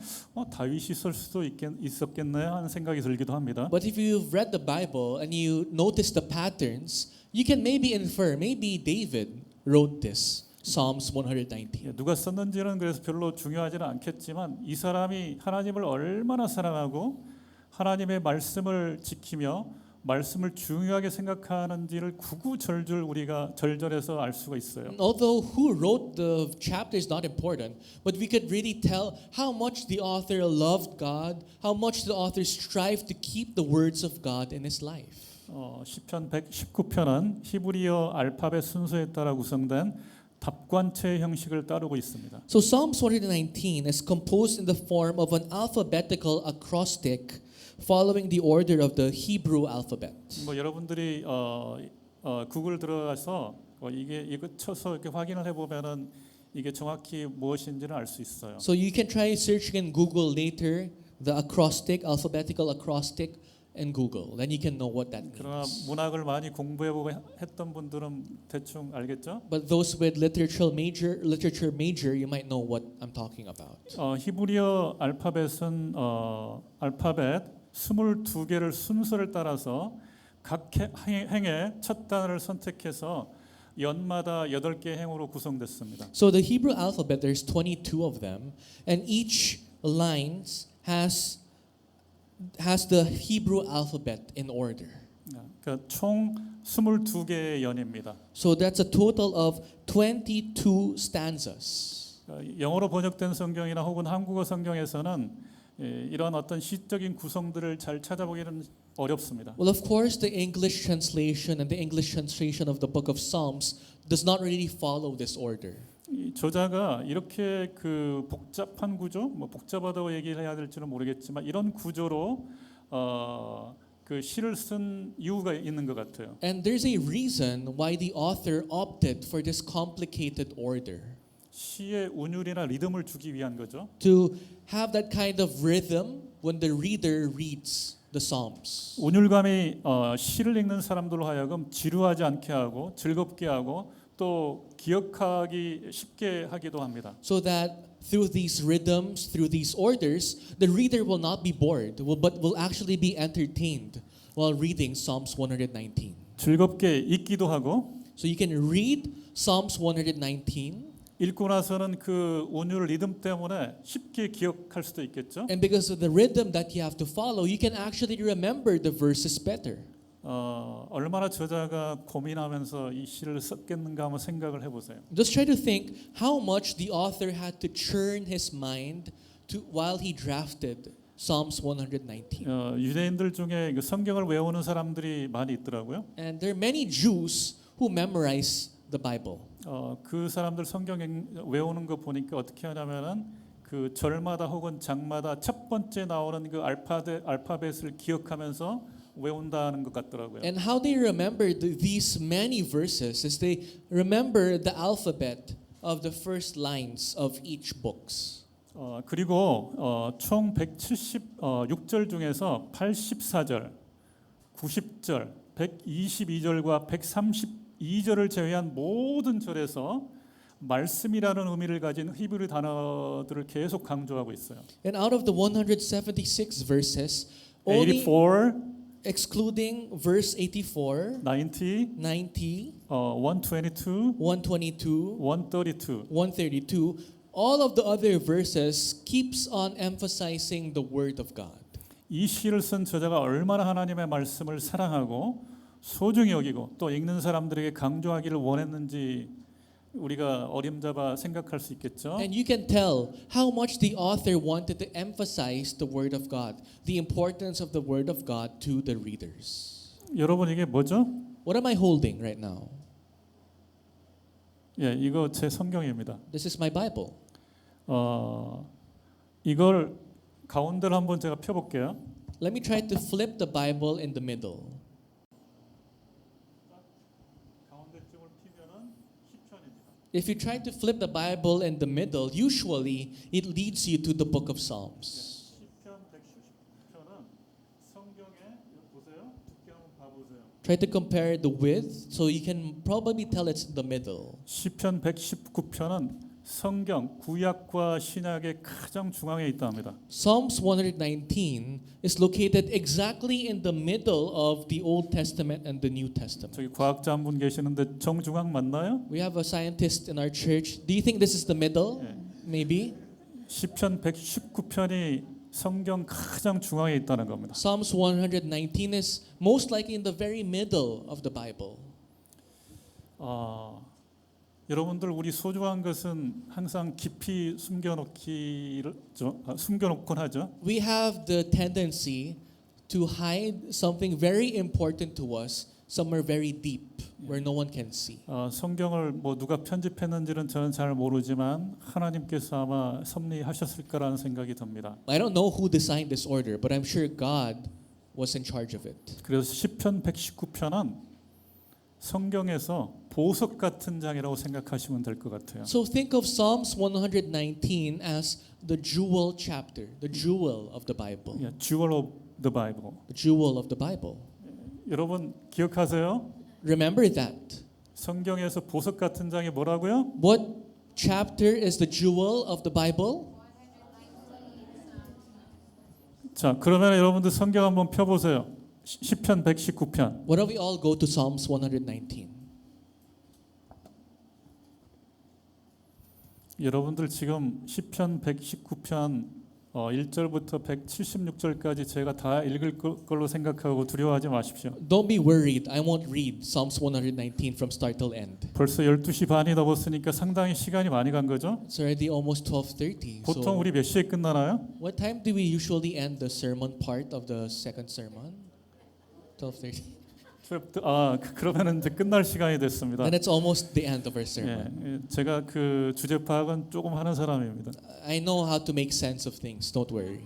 다윗이 쓸 수도 있었겠네 하는 생각이 들기도 합니다. But if you've read the Bible and you notice the patterns, you can maybe infer maybe David wrote this Psalms 119. 누가 썼는지는 그래서 별로 중요하지는 않겠지만 이 사람이 하나님을 얼마나 사랑하고 하나님의 말씀을 지키며 말씀을 중요하게 생각하는지를 구구절절 우리가 절절해서 알 수가 있어요. Although who wrote the chapter is not important, but we could really tell how much the author loved God, how much the author strived to keep the words of God in his life. 시편 119편은 히브리어 알파벳 순서에 따라 구성된 답관체 형식을 따르고 있습니다. So Psalms 119 is composed in the form of an alphabetical acrostic following the order of the Hebrew alphabet. 여러분들이 구글 들어가서 이거 쳐서 이렇게 확인을 해보면은 이게 정확히 무엇인지는 알 수 있어요. So you can try searching in Google later the acrostic, alphabetical acrostic in Google. Then you can know what that 그러나 means. 문학을 많이 공부해보고 했던 분들은 대충 알겠죠? But those with literature major, you might know what I'm talking about. 히브리어 알파벳은 알파벳 22개를 순서를 따라서 각 행의 첫 단어를 선택해서 연마다 8개 행으로 구성됐습니다. So the Hebrew alphabet, there's 22 of them, and each line has the Hebrew alphabet in order. 그러니까 총 22개의 연입니다. So that's a total of 22 stanzas. 영어로 번역된 성경이나 혹은 한국어 성경에서는 이런 어떤 시적인 구성들을 잘 찾아보기는 어렵습니다. Well, of course, the English translation and the English translation of the book of Psalms does not really follow this order. 이 저자가 이렇게 그 복잡한 구조, 뭐 복잡하다고 얘기를 해야 될지는 모르겠지만 이런 구조로 그 시를 쓴 이유가 있는 것 같아요. And there's a reason why the author opted for this complicated order. 시의 운율이나 리듬을 주기 위한 거죠. To have that kind of rhythm when the reader reads the Psalms. 운율감이 시를 읽는 사람들로 하여금 지루하지 않게 하고 즐겁게 하고 또 기억하기 쉽게 하기도 합니다. So that through these rhythms, through these orders, the reader will not be bored, but will actually be entertained while reading Psalms 119. 즐겁게 읽기도 하고 So you can read Psalms 119, 읽고 나서는 그 운율 리듬 때문에 쉽게 기억할 수도 있겠죠. and because of the rhythm that you have to follow, you can actually remember the verses better. 얼마나 저자가 고민하면서 이 시를 썼겠는가 한번 생각을 해보세요. Just try to think how much the author had to churn his mind while he drafted Psalms 119. 유대인들 중에 그 성경을 외우는 사람들이 많이 있더라고요. And there are many Jews who memorize the Bible. 그 사람들 성경 외우는 거 보니까 어떻게 하냐면은 그 절마다 혹은 장마다 첫 번째 나오는 그 알파벳을 기억하면서 외운다는 것 같더라고요. And how they remember these many verses is they remember the alphabet of the first lines of each books. 그리고 총 176절 중에서 84절, 90절, 122절과 132절을 제외한 모든 절에서 말씀이라는 의미를 가진 히브리 단어들을 계속 강조하고 있어요. And out of the 176 verses, only 84, excluding verse 84, 90, 90, 122, 122, 132. 132, all of the other verses keeps on emphasizing the word of God. 이 시를 쓴 저자가 얼마나 하나님의 말씀을 사랑하고 소중히 여기고 또 읽는 사람들에게 강조하기를 원했는지 우리가 어림잡아 생각할 수 있겠죠. And you can tell how much the author wanted to emphasize the word of God, the importance of the word of God to the readers. 여러분 이게 뭐죠? What am I holding right now? 예, 이거 제 성경입니다. This is my Bible. 이걸 가운데로 한번 제가 펴볼게요. Let me try to flip the Bible in the middle. 가운데쯤을 피면은 시편입니다. If you try to flip the Bible in the middle, usually it leads you to the book of Psalms. 시편 110편은 성경에 이거 보세요. 두께 한번 봐보세요. Try to compare the width, so you can probably tell it's in the middle. 시편 119편은 성경 구약과 신약의 가장 중앙에 있다 합니다. Psalms 119 is located exactly in the middle of the Old Testament and the New Testament. 저기 과학자 한 분 계시는데 정중앙 맞나요? We have a scientist in our church. Do you think this is the middle? 예. Maybe. 시편 119편이 성경 가장 중앙에 있다는 겁니다. Psalms 119 is most likely in the very middle of the Bible. 여러분들 우리 소중한 것은 항상 깊이 숨겨놓곤 하죠. We have the tendency to hide something very important to us somewhere very deep where no one can see. 성경을 뭐 누가 편집했는지는 저는 잘 모르지만 하나님께서 아마 섭리하셨을 거라는 생각이 듭니다. I don't know who designed this order, but I'm sure God was in charge of it. 그래서 시편 119편은 성경에서 보석 같은 장이라고 생각하시면 될 것 같아요. So think of Psalms 119 as the jewel chapter, the jewel of the Bible. 예, Jewel of the Bible. The jewel of the Bible. 여러분 기억하세요? Remember that. 성경에서 보석 같은 장이 뭐라고요? What chapter is the jewel of the Bible? 자, 그러면 여러분들 성경 한번 펴보세요. 시편 119편. Why don't we all go to Psalms 119? 여러분들 지금 시편 119편 1절부터 176절까지 제가 다 읽을 걸로 생각하고 두려워하지 마십시오. Don't be worried. I won't read Psalms 119 from start till end. 벌써 12시 반이 넘었으니까 상당히 시간이 많이 간 거죠? It's already almost 12:30. 보통 So 우리 몇 시에 끝나나요? what time do we usually end the sermon part of the second sermon? 12:30. 그러면은 이제 끝날 시간이 됐습니다. And it's almost the end of our sermon. 예, 제가 그 주제 파악은 조금 하는 사람입니다. I know how to make sense of things. Don't worry.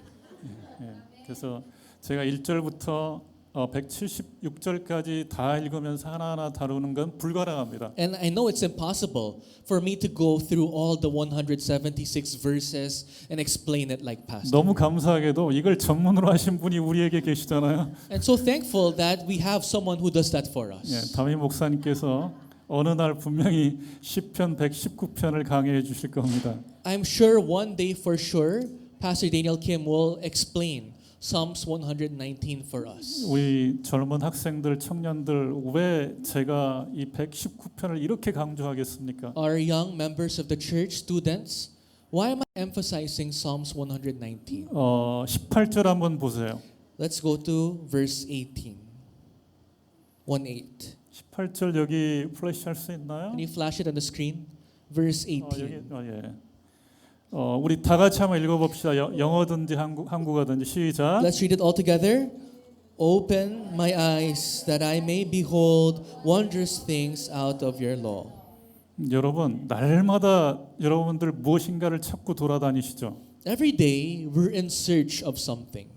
예, 그래서 제가 1절부터 176절까지 다 읽으면서 하나하나 다루는 건 불가능합니다. And I know it's impossible for me to go through all the 176 verses and explain it like Pastor. 너무 감사하게도 이걸 전문으로 하신 분이 우리에게 계시잖아요. And so thankful that we have someone who does that for us. 예, 담임 목사님께서 어느 날 분명히 시편 119편을 강의해 주실 겁니다. I'm sure one day for sure, Pastor Daniel Kim will explain Psalms 119 for us. 우리 젊은 학생들, 청년들 왜 제가 이 119편을 이렇게 강조하겠습니까? Our young members of the church, students, why am I emphasizing Psalms 119? 18절 한번 보세요. Let's go to verse 18. 1:8. 18절 여기 플래시 할 수 있나요? Can you flash it on the screen? Verse 여기 18. 예. 우리 다 같이 한번 읽어봅시다. 영어든지 한국어든지 시작. Let's read it all together. Open my eyes that I may behold wondrous things out of your law. 여러분 날마다 여러분들 무엇인가를 찾고 돌아다니시죠? Every day we're in search of something.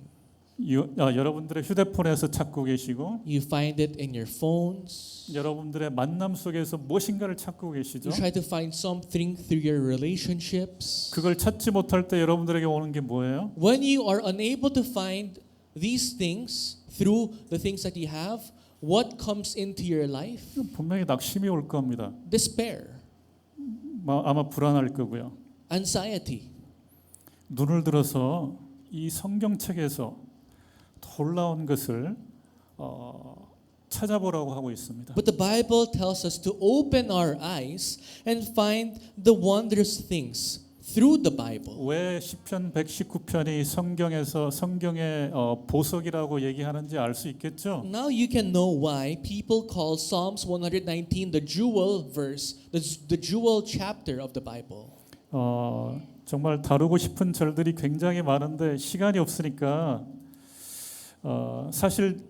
여러분들의 휴대폰에서 찾고 계시고 You find it in your phones. 여러분들의 만남 속에서 무엇인가를 찾고 계시죠? You try to find something through your relationships. 그걸 찾지 못할 때 여러분들에게 오는 게 뭐예요? When you are unable to find these things through the things that you have, what comes into your life? 분명히 낙심이 올 겁니다. Despair, 아마 불안할 거고요. anxiety. 눈을 들어서 이 성경책에서 놀라운 것을 찾아보라고 하고 있습니다. But the Bible tells us to open our eyes and find the wondrous things through the Bible. 왜 시편 119편이 성경의 보석이라고 얘기하는지 알 수 있겠죠? Now you can know why people call Psalms 119 the jewel verse, the jewel chapter of the Bible. 정말 다루고 싶은 절들이 굉장히 많은데 시간이 없으니까 사실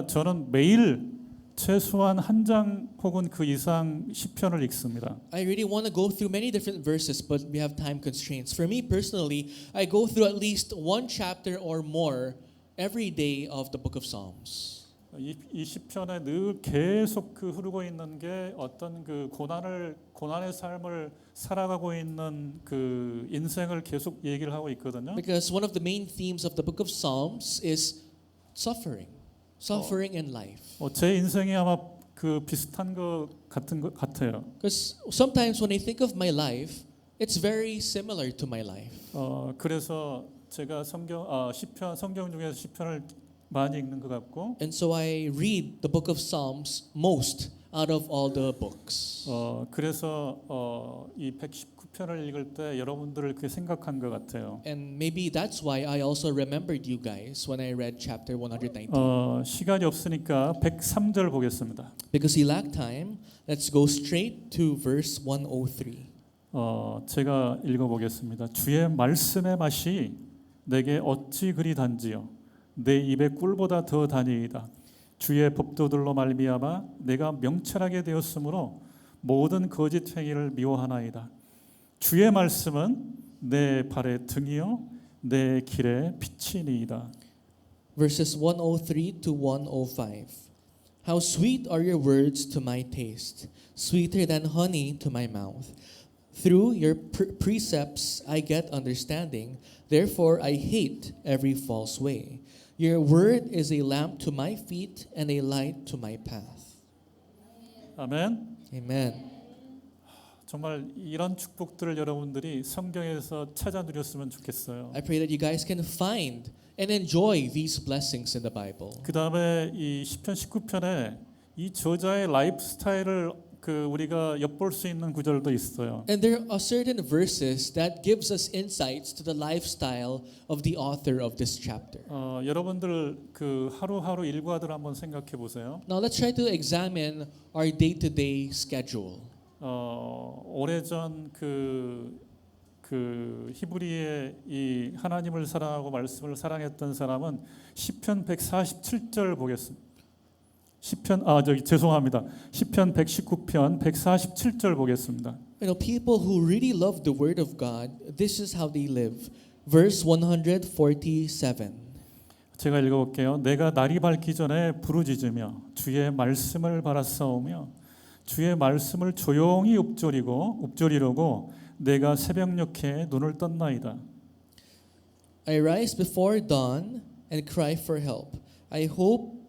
저는 매일 최소한 한 장 혹은 그 이상 시편을 읽습니다. I really want to go through many different verses, but we have time constraints. For me personally, I go through at least one chapter or more every day of the book of Psalms. 이 시편에 늘 계속 흐르고 있는 게 어떤 그 고난의 삶을 살아가고 있는 그 인생을 계속 얘기를 하고 있거든요. Because one of the main themes of the book of Psalms is suffering in life. 제 인생이 아마 그 비슷한 것 같아요. Because sometimes when I think of my life, it's very similar to my life. 그래서 제가 성경 중에서 시편을 많이 읽는 것 같고. And so I read the book of Psalms most out of all the books. 그래서 이 119편을 읽을 때 여러분들을 그렇게 생각한 것 같아요. And maybe that's why I also remembered you guys when I read chapter 119. 시간이 없으니까 103절 보겠습니다. Because we lack time, let's go straight to verse 103. 제가 읽어보겠습니다. 주의 말씀의 맛이 내게 어찌 그리 단지요 내 입에 꿀보다 더 다니이다. 주의 법도들로 말미암아 내가 명철하게 되었으므로 모든 거짓 행위를 미워하나이다. 주의 말씀은 내 발의 등이요 내 길의 빛이니이다. Verses 103 to 105. How sweet are your words to my taste, sweeter than honey to my mouth. Through your precepts I get understanding, therefore I hate every false way. Your word is a lamp to my feet and a light to my path. 아멘. Amen. 정말 이런 축복들을 여러분들이 성경에서 찾아 누렸으면 좋겠어요. I pray that you guys can find and enjoy these blessings in the Bible. 그 다음에 이 시편 19편에 이 저자의 라이프 스타일을 그 우리가 엿볼 수 있는 구절도 있어요. And there are certain verses that gives us insights to the lifestyle of the author of this chapter. 여러분들 그 하루하루 일과들 한번 생각해 보세요. Now let's try to examine our day-to-day schedule. 오래전 그 히브리의 이 하나님을 사랑하고 말씀을 사랑했던 사람은 시편 147절 보겠습니다. 시편 죄송합니다. 시편 119편 147절 보겠습니다. You know, people who really love the word of God, this is how they live. Verse 147. 제가 읽어볼게요. 내가 날이 밝기 전에 부르짖으며 주의 말씀을 바라싸우며 주의 말씀을 조용히 읊조리려고 내가 새벽녘에 눈을 떴나이다. I rise before dawn and cry for help. I hope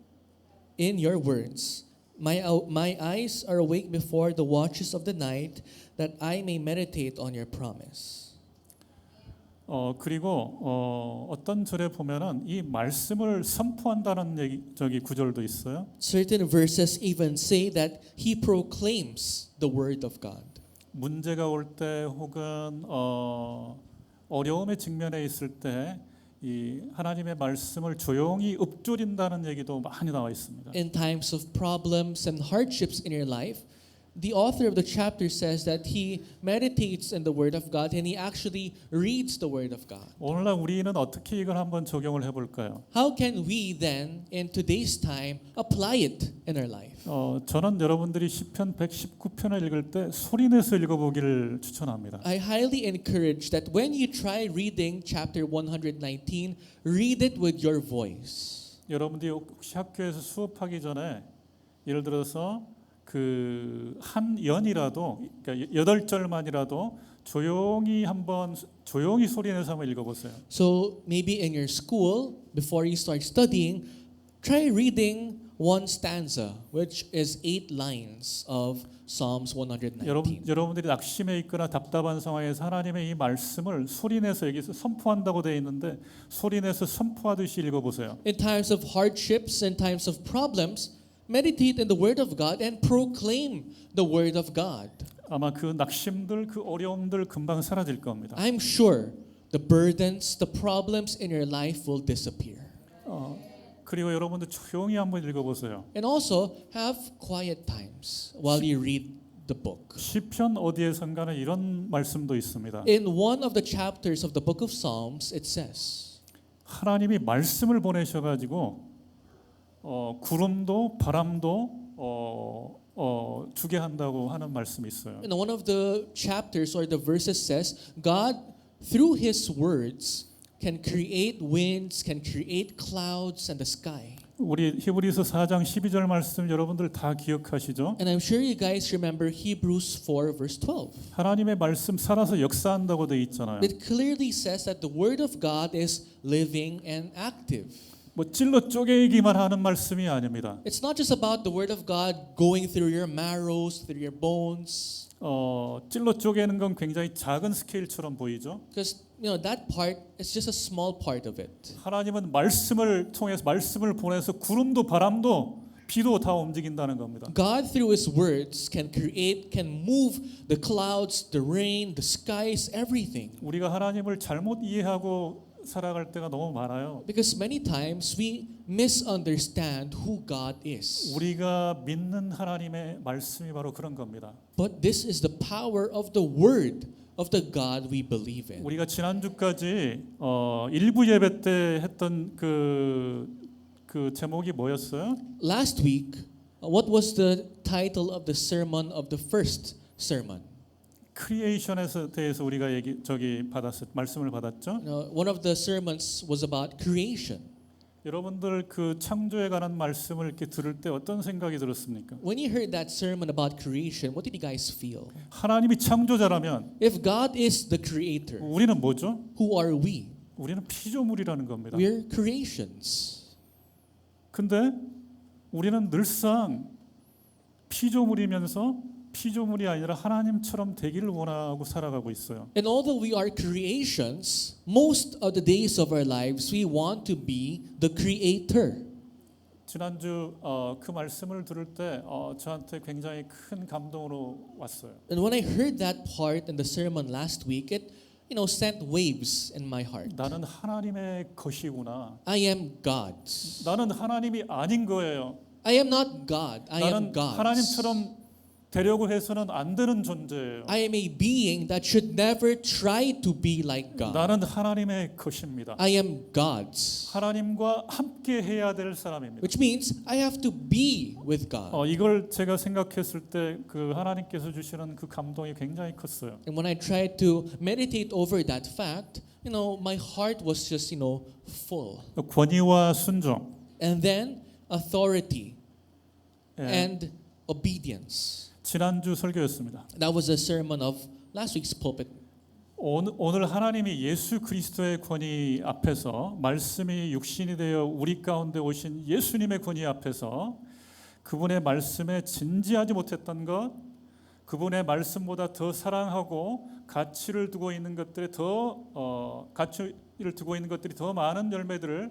in your words. My eyes are awake before the watches of the night that I may meditate on your promise. 그리고 어떤 절에 보면은 이 말씀을 선포한다는 구절도 있어요. Certain verses even say that he proclaims the word of God. 문제가 올 때 혹은 어려움에 직면해 있을 때 이 하나님의 말씀을 조용히 읊조린다는 얘기도 많이 나와 있습니다. In times of problems and hardships in your life, the author of the chapter says that he meditates in the word of God and he actually reads the word of God. 오늘날 우리는 어떻게 이걸 한번 적용을 해볼까요? How can we then, in today's time, apply it in our life? 저는 여러분들이 시편 119편을 읽을 때 소리내서 읽어보기를 추천합니다. I highly encourage that when you try reading chapter 119, read it with your voice. 여러분들이 혹시 학교에서 수업하기 전에 예를 들어서 그 한 연이라도 그러니까 8절만이라도 조용히 소리내서 한번 읽어보세요. So maybe in your school, before you start studying, try reading one stanza, which is 8 lines of Psalms 119. 여러분들이 낙심해 있거나 답답한 상황에서 하나님의 이 말씀을 소리내서 여기서 선포한다고 되어 있는데 소리내서 선포하듯이 읽어보세요. In times of hardships and times of problems, meditate in the word of God and proclaim the word of God. 아마 그 낙심들, 그 어려움들 금방 사라질 겁니다. I'm sure the burdens, the problems in your life will disappear. 그리고 여러분들 조용히 한번 읽어보세요. And also have quiet times while you read the book. 시편 어디에선가는 이런 말씀도 있습니다. In one of the chapters of the book of Psalms, it says, 하나님이 말씀을 보내셔가지고 구름도 바람도 주게 한다고 하는 말씀이 있어요. in one of the chapters or the verses says, God, through His words, can create winds, can create clouds and the sky. 우리 히브리서 4장 12절 말씀 여러분들 다 기억하시죠? And I'm sure you guys remember Hebrews 4 verse 12. 하나님의 말씀 살아서 역사한다고 돼 있잖아요. It clearly says that the word of God is living and active. 뭐 찔러 쪼개기만 하는 말씀이 아닙니다. It's not just about the word of God going through your marrows, through your bones. 찔러 쪼개는 건 굉장히 작은 스케일처럼 보이죠. Because that part is just a small part of it. 하나님은 말씀을 통해서 말씀을 보내서 구름도 바람도 비도 다 움직인다는 겁니다. God through His words can create, can move the clouds, the rain, the skies, everything. 우리가 하나님을 잘못 이해하고 살아갈 때가 너무 많아요. Because many times we misunderstand who God is. 우리가 믿는 하나님의 말씀이 바로 그런 겁니다. But this is the power of the word of the God we believe in. 우리가 지난주까지 일부 예배 때 했던 그 제목이 뭐였어요? Last week, what was the title of the sermon of the first sermon? 크리에이션에 대해서 우리가 말씀을 받았죠. One of the sermons was about creation. 여러분들 그 창조에 관한 말씀을 이렇게 들을 때 어떤 생각이 들었습니까? When you heard that sermon about creation, what did you guys feel? 하나님이 창조자라면 If God is the creator, 우리는 뭐죠? who are we? 우리는 피조물이라는 겁니다. We're creations. 근데 우리는 늘상 피조물이면서 피조물이 아니라 하나님처럼 되기를 원하고 살아가고 있어요. And although we are creations, most of the days of our lives we want to be the creator. 지난주 그 말씀을 들을 때 저한테 굉장히 큰 감동으로 왔어요. And when I heard that part in the sermon last week, it sent waves in my heart. 나는 하나님의 것이구나. I am God's. 나는 하나님이 아닌 거예요. I am not God. I am 나는 God's. 하나님처럼 되려고 해서는 안 되는 존재예요. I am a being that should never try to be like God. 나는 하나님의 것입니다. I am God's. 하나님과 함께 해야 될 사람입니다. Which means I have to be with God. 이걸 제가 생각했을 때 그 하나님께서 주시는 그 감동이 굉장히 컸어요. And when I tried to meditate over that fact, my heart was just, full. 권위와 순종. And then authority 예, and obedience. 지난주 설교였습니다. That was a sermon of last week's pulpit. 오늘 하나님이 예수 그리스도의 권위 앞에서 말씀이 육신이 되어 우리 가운데 오신 예수님의 권위 앞에서 그분의 말씀에 진지하지 못했던 것, 그분의 말씀보다 더 사랑하고 가치를 두고 있는 것들이 더 많은 열매들을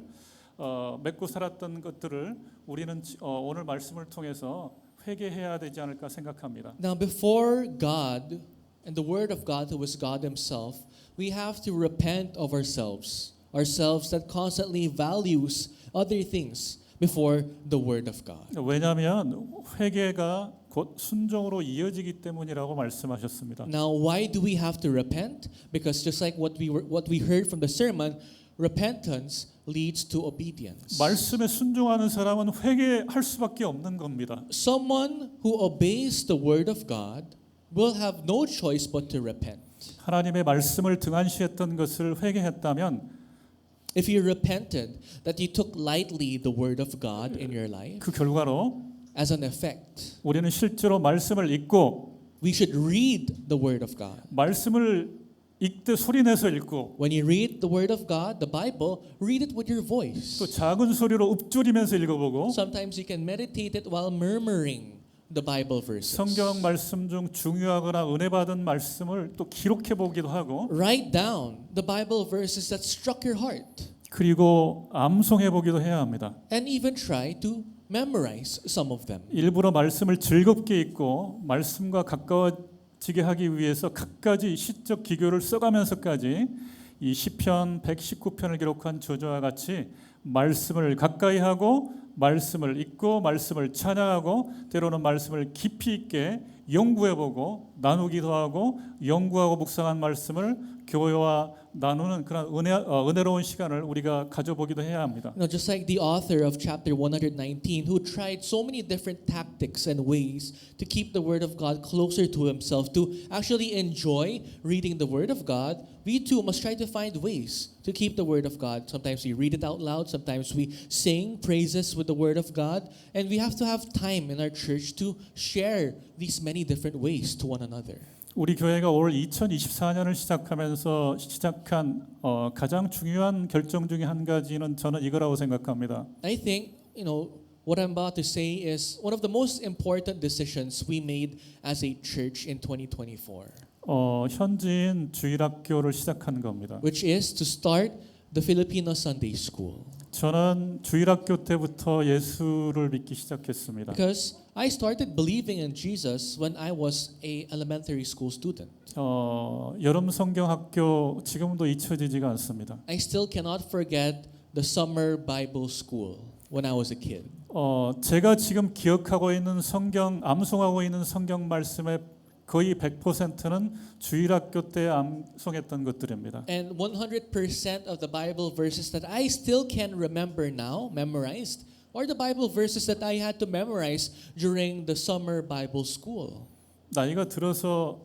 맺고 살았던 것들을 우리는 오늘 말씀을 통해서 회개해야 되지 않을까 생각합니다. Now before God and the word of God who is God himself, we have to repent of ourselves that constantly values other things before the word of God. 왜냐하면 회개가 곧 순종으로 이어지기 때문이라고 말씀하셨습니다. Now why do we have to repent? Because just like what we heard from the sermon, repentance leads to obedience. 말씀에 순종하는 사람은 회개할 수밖에 없는 겁니다. Someone who obeys the word of God will have no choice but to repent. 하나님의 말씀을 등한시했던 것을 회개했다면 If you repented that you took lightly the word of God in your life, 그 결과로 as an effect, 우리는 실제로 말씀을 읽고 we should read the word of God. 말씀을 읽되 소리내서 읽고 When you read the word of God, the Bible, read it with your voice. 또 작은 소리로 읊조리면서 읽어보고 Sometimes you can meditate it while murmuring the Bible verses. 성경 말씀 중 중요하거나 은혜 받은 말씀을 또 기록해 보기도 하고 Write down the Bible verses that struck your heart 그리고 암송해 보기도 해야 합니다. and even try to memorize some of them. 일부러 말씀을 즐겁게 읽고 말씀과 가까워지게 하기 위해서 갖가지 시적 기교를 써가면서까지 이 시편 119편을 기록한 저자와 같이 말씀을 가까이 하고 말씀을 읽고 말씀을 찬양하고 때로는 말씀을 깊이 있게 연구해보고 나누기도 하고 연구하고 묵상한 말씀을 교회와 나누는 그런 은혜로운 시간을 우리가 가져보기도 해야 합니다. Just like the author of chapter 119 who tried so many different tactics and ways to keep the word of God closer to himself, to actually enjoy reading the word of God, we too must try to find ways to keep the word of God. Sometimes we read it out loud, sometimes we sing praises with the word of God, and we have to have time in our church to share these many different ways to one another. 우리 교회가 올 2024년을 시작하면서 시작한 가장 중요한 결정 중에 한 가지는 저는 이거라고 생각합니다. I think, what I'm about to say is one of the most important decisions we made as a church in 2024. 현지인 주일학교를 시작한 겁니다. Which is to start the Filipino Sunday School. 저는 주일학교 때부터 예수를 믿기 시작했습니다. Because I started believing in Jesus when I was a elementary school student. 여름 성경학교 지금도 잊혀지지가 않습니다. I still cannot forget the summer Bible school when I was a kid. 제가 지금 기억하고 있는 암송하고 있는 성경 말씀의 거의 100%는 주일학교 때 암송했던 것들입니다. And 100% of the Bible verses that I still can remember now, memorized, are the Bible verses that I had to memorize during the summer Bible school. 나이가 들어서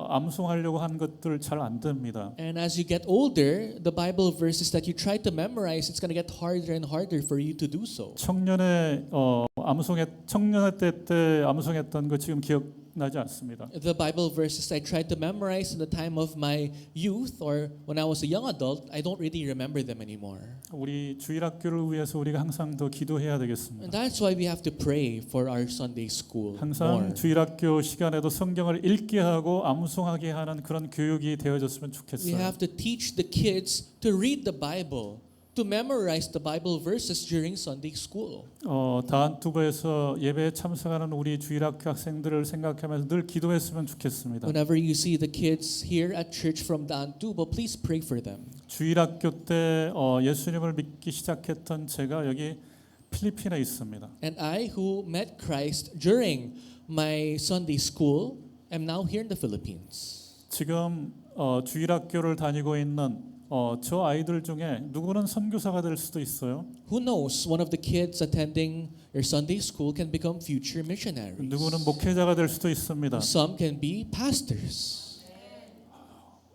암송하려고 한 것들 잘 안 됩니다. And as you get older, the Bible verses that you try to memorize, it's going to get harder and harder for you to do so. 청년회 때 암송했던 거 지금 기억나지 않습니다. The Bible verses I tried to memorize in the time of my youth or when I was a young adult, I don't really remember them anymore. 우리 주일학교를 위해서 우리가 항상 더 기도해야 And 되겠습니다. that's why we have to pray for our Sunday school 항상 more. 주일학교 시간에도 성경을 읽게 하고 암송하게 하는 그런 교육이 되어졌으면 We 좋겠어요. have to teach the kids to read the Bible to memorize the Bible verses during Sunday school. 다한투버에서 예배에 참석하는 우리 주일학교 학생들을 생각하면서 늘 기도했으면 좋겠습니다. Whenever you see the kids here at church from Daantubo, please pray for them. 주일학교 때 예수님을 믿기 시작했던 제가 여기 필리핀에 있습니다. And I, who met Christ during my Sunday school, am now here in the Philippines. 지금 주일학교를 다니고 있는 저 아이들 중에 누구는 선교사가 될 수도 있어요. Who knows, one of the kids attending your Sunday school can become future missionaries. 누구는 목회자가 될 수도 있습니다. Some can be pastors.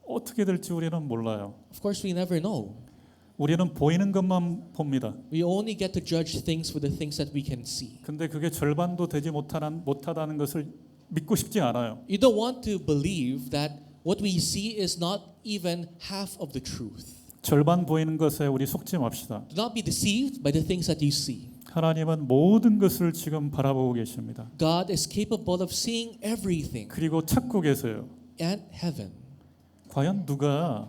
어떻게 될지 우리는 몰라요. Of course, we never know. 우리는 보이는 것만 봅니다. We only get to judge things with the things that we can see. 근데 그게 절반도 되지 못하다는 것을 믿고 싶지 않아요. You don't want to believe that what we see is not even half of the truth. 절반 보이는 것에 우리 속지 맙시다. Do not be deceived by the things that you see. 하나님은 모든 것을 지금 바라보고 계십니다. God is capable of seeing everything 그리고 찾고 계세요. and heaven. 과연 누가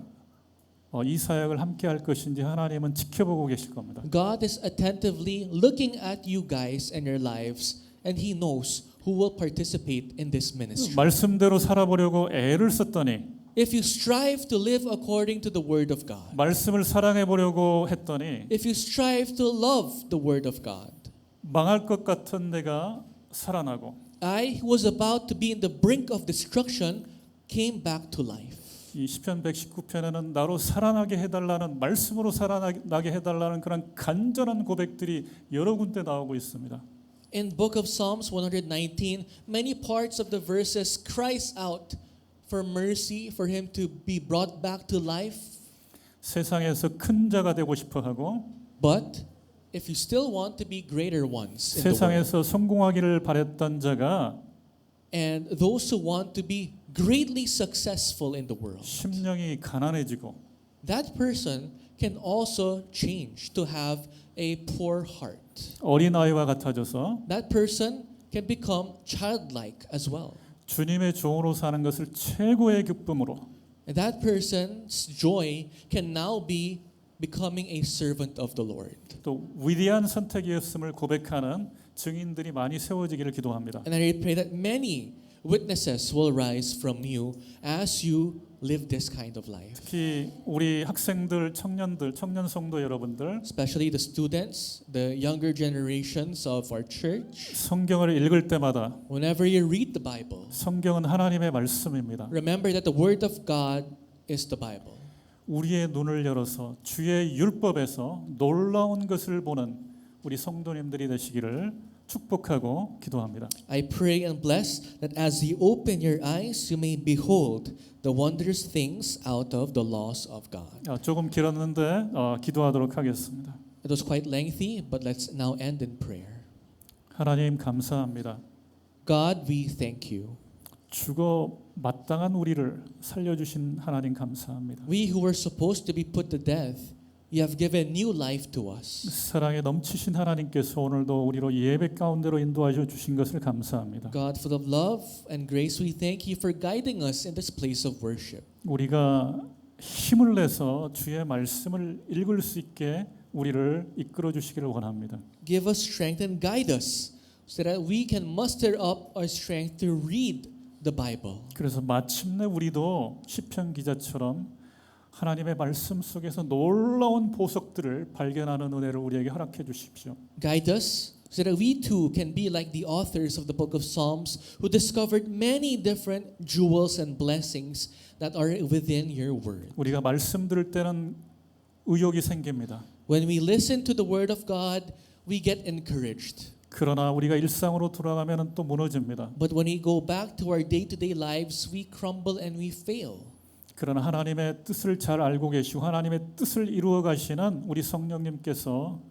이 사역을 함께 할 것인지 하나님은 지켜보고 계실 겁니다. God is attentively looking at you guys and your lives, and He knows who will participate in this ministry. 말씀대로 살아보려고 애를 썼더니 If you strive to live according to the Word of God, 말씀을 사랑해 보려고 했더니 if you strive to love the Word of God, 망할 것 같은 내가 살아나고 I, who was about to be in the brink of destruction, came back to life. 이 시편 119편에는 나로 살아나게 해달라는 말씀으로 살아나게 해달라는 그런 간절한 고백들이 여러 군데 나오고 있습니다. In book of Psalms 119, many parts of the verses cries out for mercy, for him to be brought back to life. 세상에서 큰 자가 되고 싶어 하고 But if you still want to be greater ones in the world, 세상에서 성공하기를 바랬던 자가 and those who want to be greatly successful in the world, 심령이 가난해지고 that person can also change to have a poor heart. 어린아이와 같아져서 That person can become childlike as well. 주님의 종으로 사는 것을 최고의 기쁨으로 And that person's joy can now be becoming a servant of the Lord. 또 위대한 선택이었음을 고백하는 증인들이 많이 세워지기를 기도합니다. And I pray that many witnesses will rise from you as you live this kind of life. 특히 우리 학생들, 청년들, 청년 성도 여러분들 Especially the students, the younger generations of our church. 성경을 읽을 때마다 Whenever you read the Bible, 성경은 하나님의 말씀입니다. remember that the Word of God is the Bible. 우리의 눈을 열어서 주의 율법에서 놀라운 것을 보는 우리 성도님들이 되시기를 축복하고 기도합니다. I pray and bless that as you open your eyes, you may behold the wondrous things out of the laws of God. 조금 길었는데 기도하도록 하겠습니다. It was quite lengthy, but let's now end in prayer. 하나님 감사합니다. God, we thank you. 죽어 마땅한 우리를 살려주신 하나님 감사합니다. We who were supposed to be put to death, you have given new life to us. 사랑에 넘치신 하나님께서 오늘도 우리로 예배 가운데로 인도하여 주신 것을 감사합니다. God, full of love and grace, we thank you for guiding us in this place of worship. 우리가 힘을 내서 주의 말씀을 읽을 수 있게 우리를 이끌어 주시기를 원합니다. Give us strength and guide us so that we can muster up our strength to read the Bible. 그래서 마침내 우리도 시편 기자처럼 하나님의 말씀 속에서 놀라운 보석들을 발견하는 은혜를 우리에게 허락해 주십시오. Guide us so that we too can be like the authors of the book of Psalms who discovered many different jewels and blessings that are within your word. 우리가 말씀 들을 때는 의욕이 생깁니다. When we listen to the word of God, we get encouraged. 그러나 우리가 일상으로 돌아가면 또 무너집니다. But when we go back to our day-to-day lives, we crumble and we fail. 그러나 하나님의 뜻을 잘 알고 계시고 하나님의 뜻을 이루어 가시는 우리 성령님께서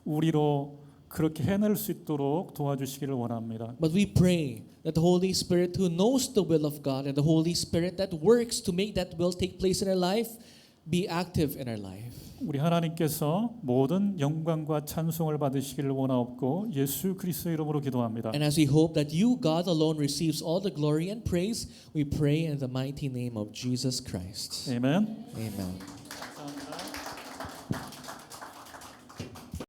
우리로 그렇게 해낼 수 있도록 도와주시기를 원합니다. But we pray that the Holy Spirit who knows the will of God and the Holy Spirit that works to make that will take place in our life be active in our life. 우리 하나님께서 모든 영광과 찬송을 받으시기를 원하옵고 예수 그리스도의 이름으로 기도합니다. And as we hope that you, God alone, receives all the glory and praise, we pray in the mighty name of Jesus Christ. 아멘. Amen.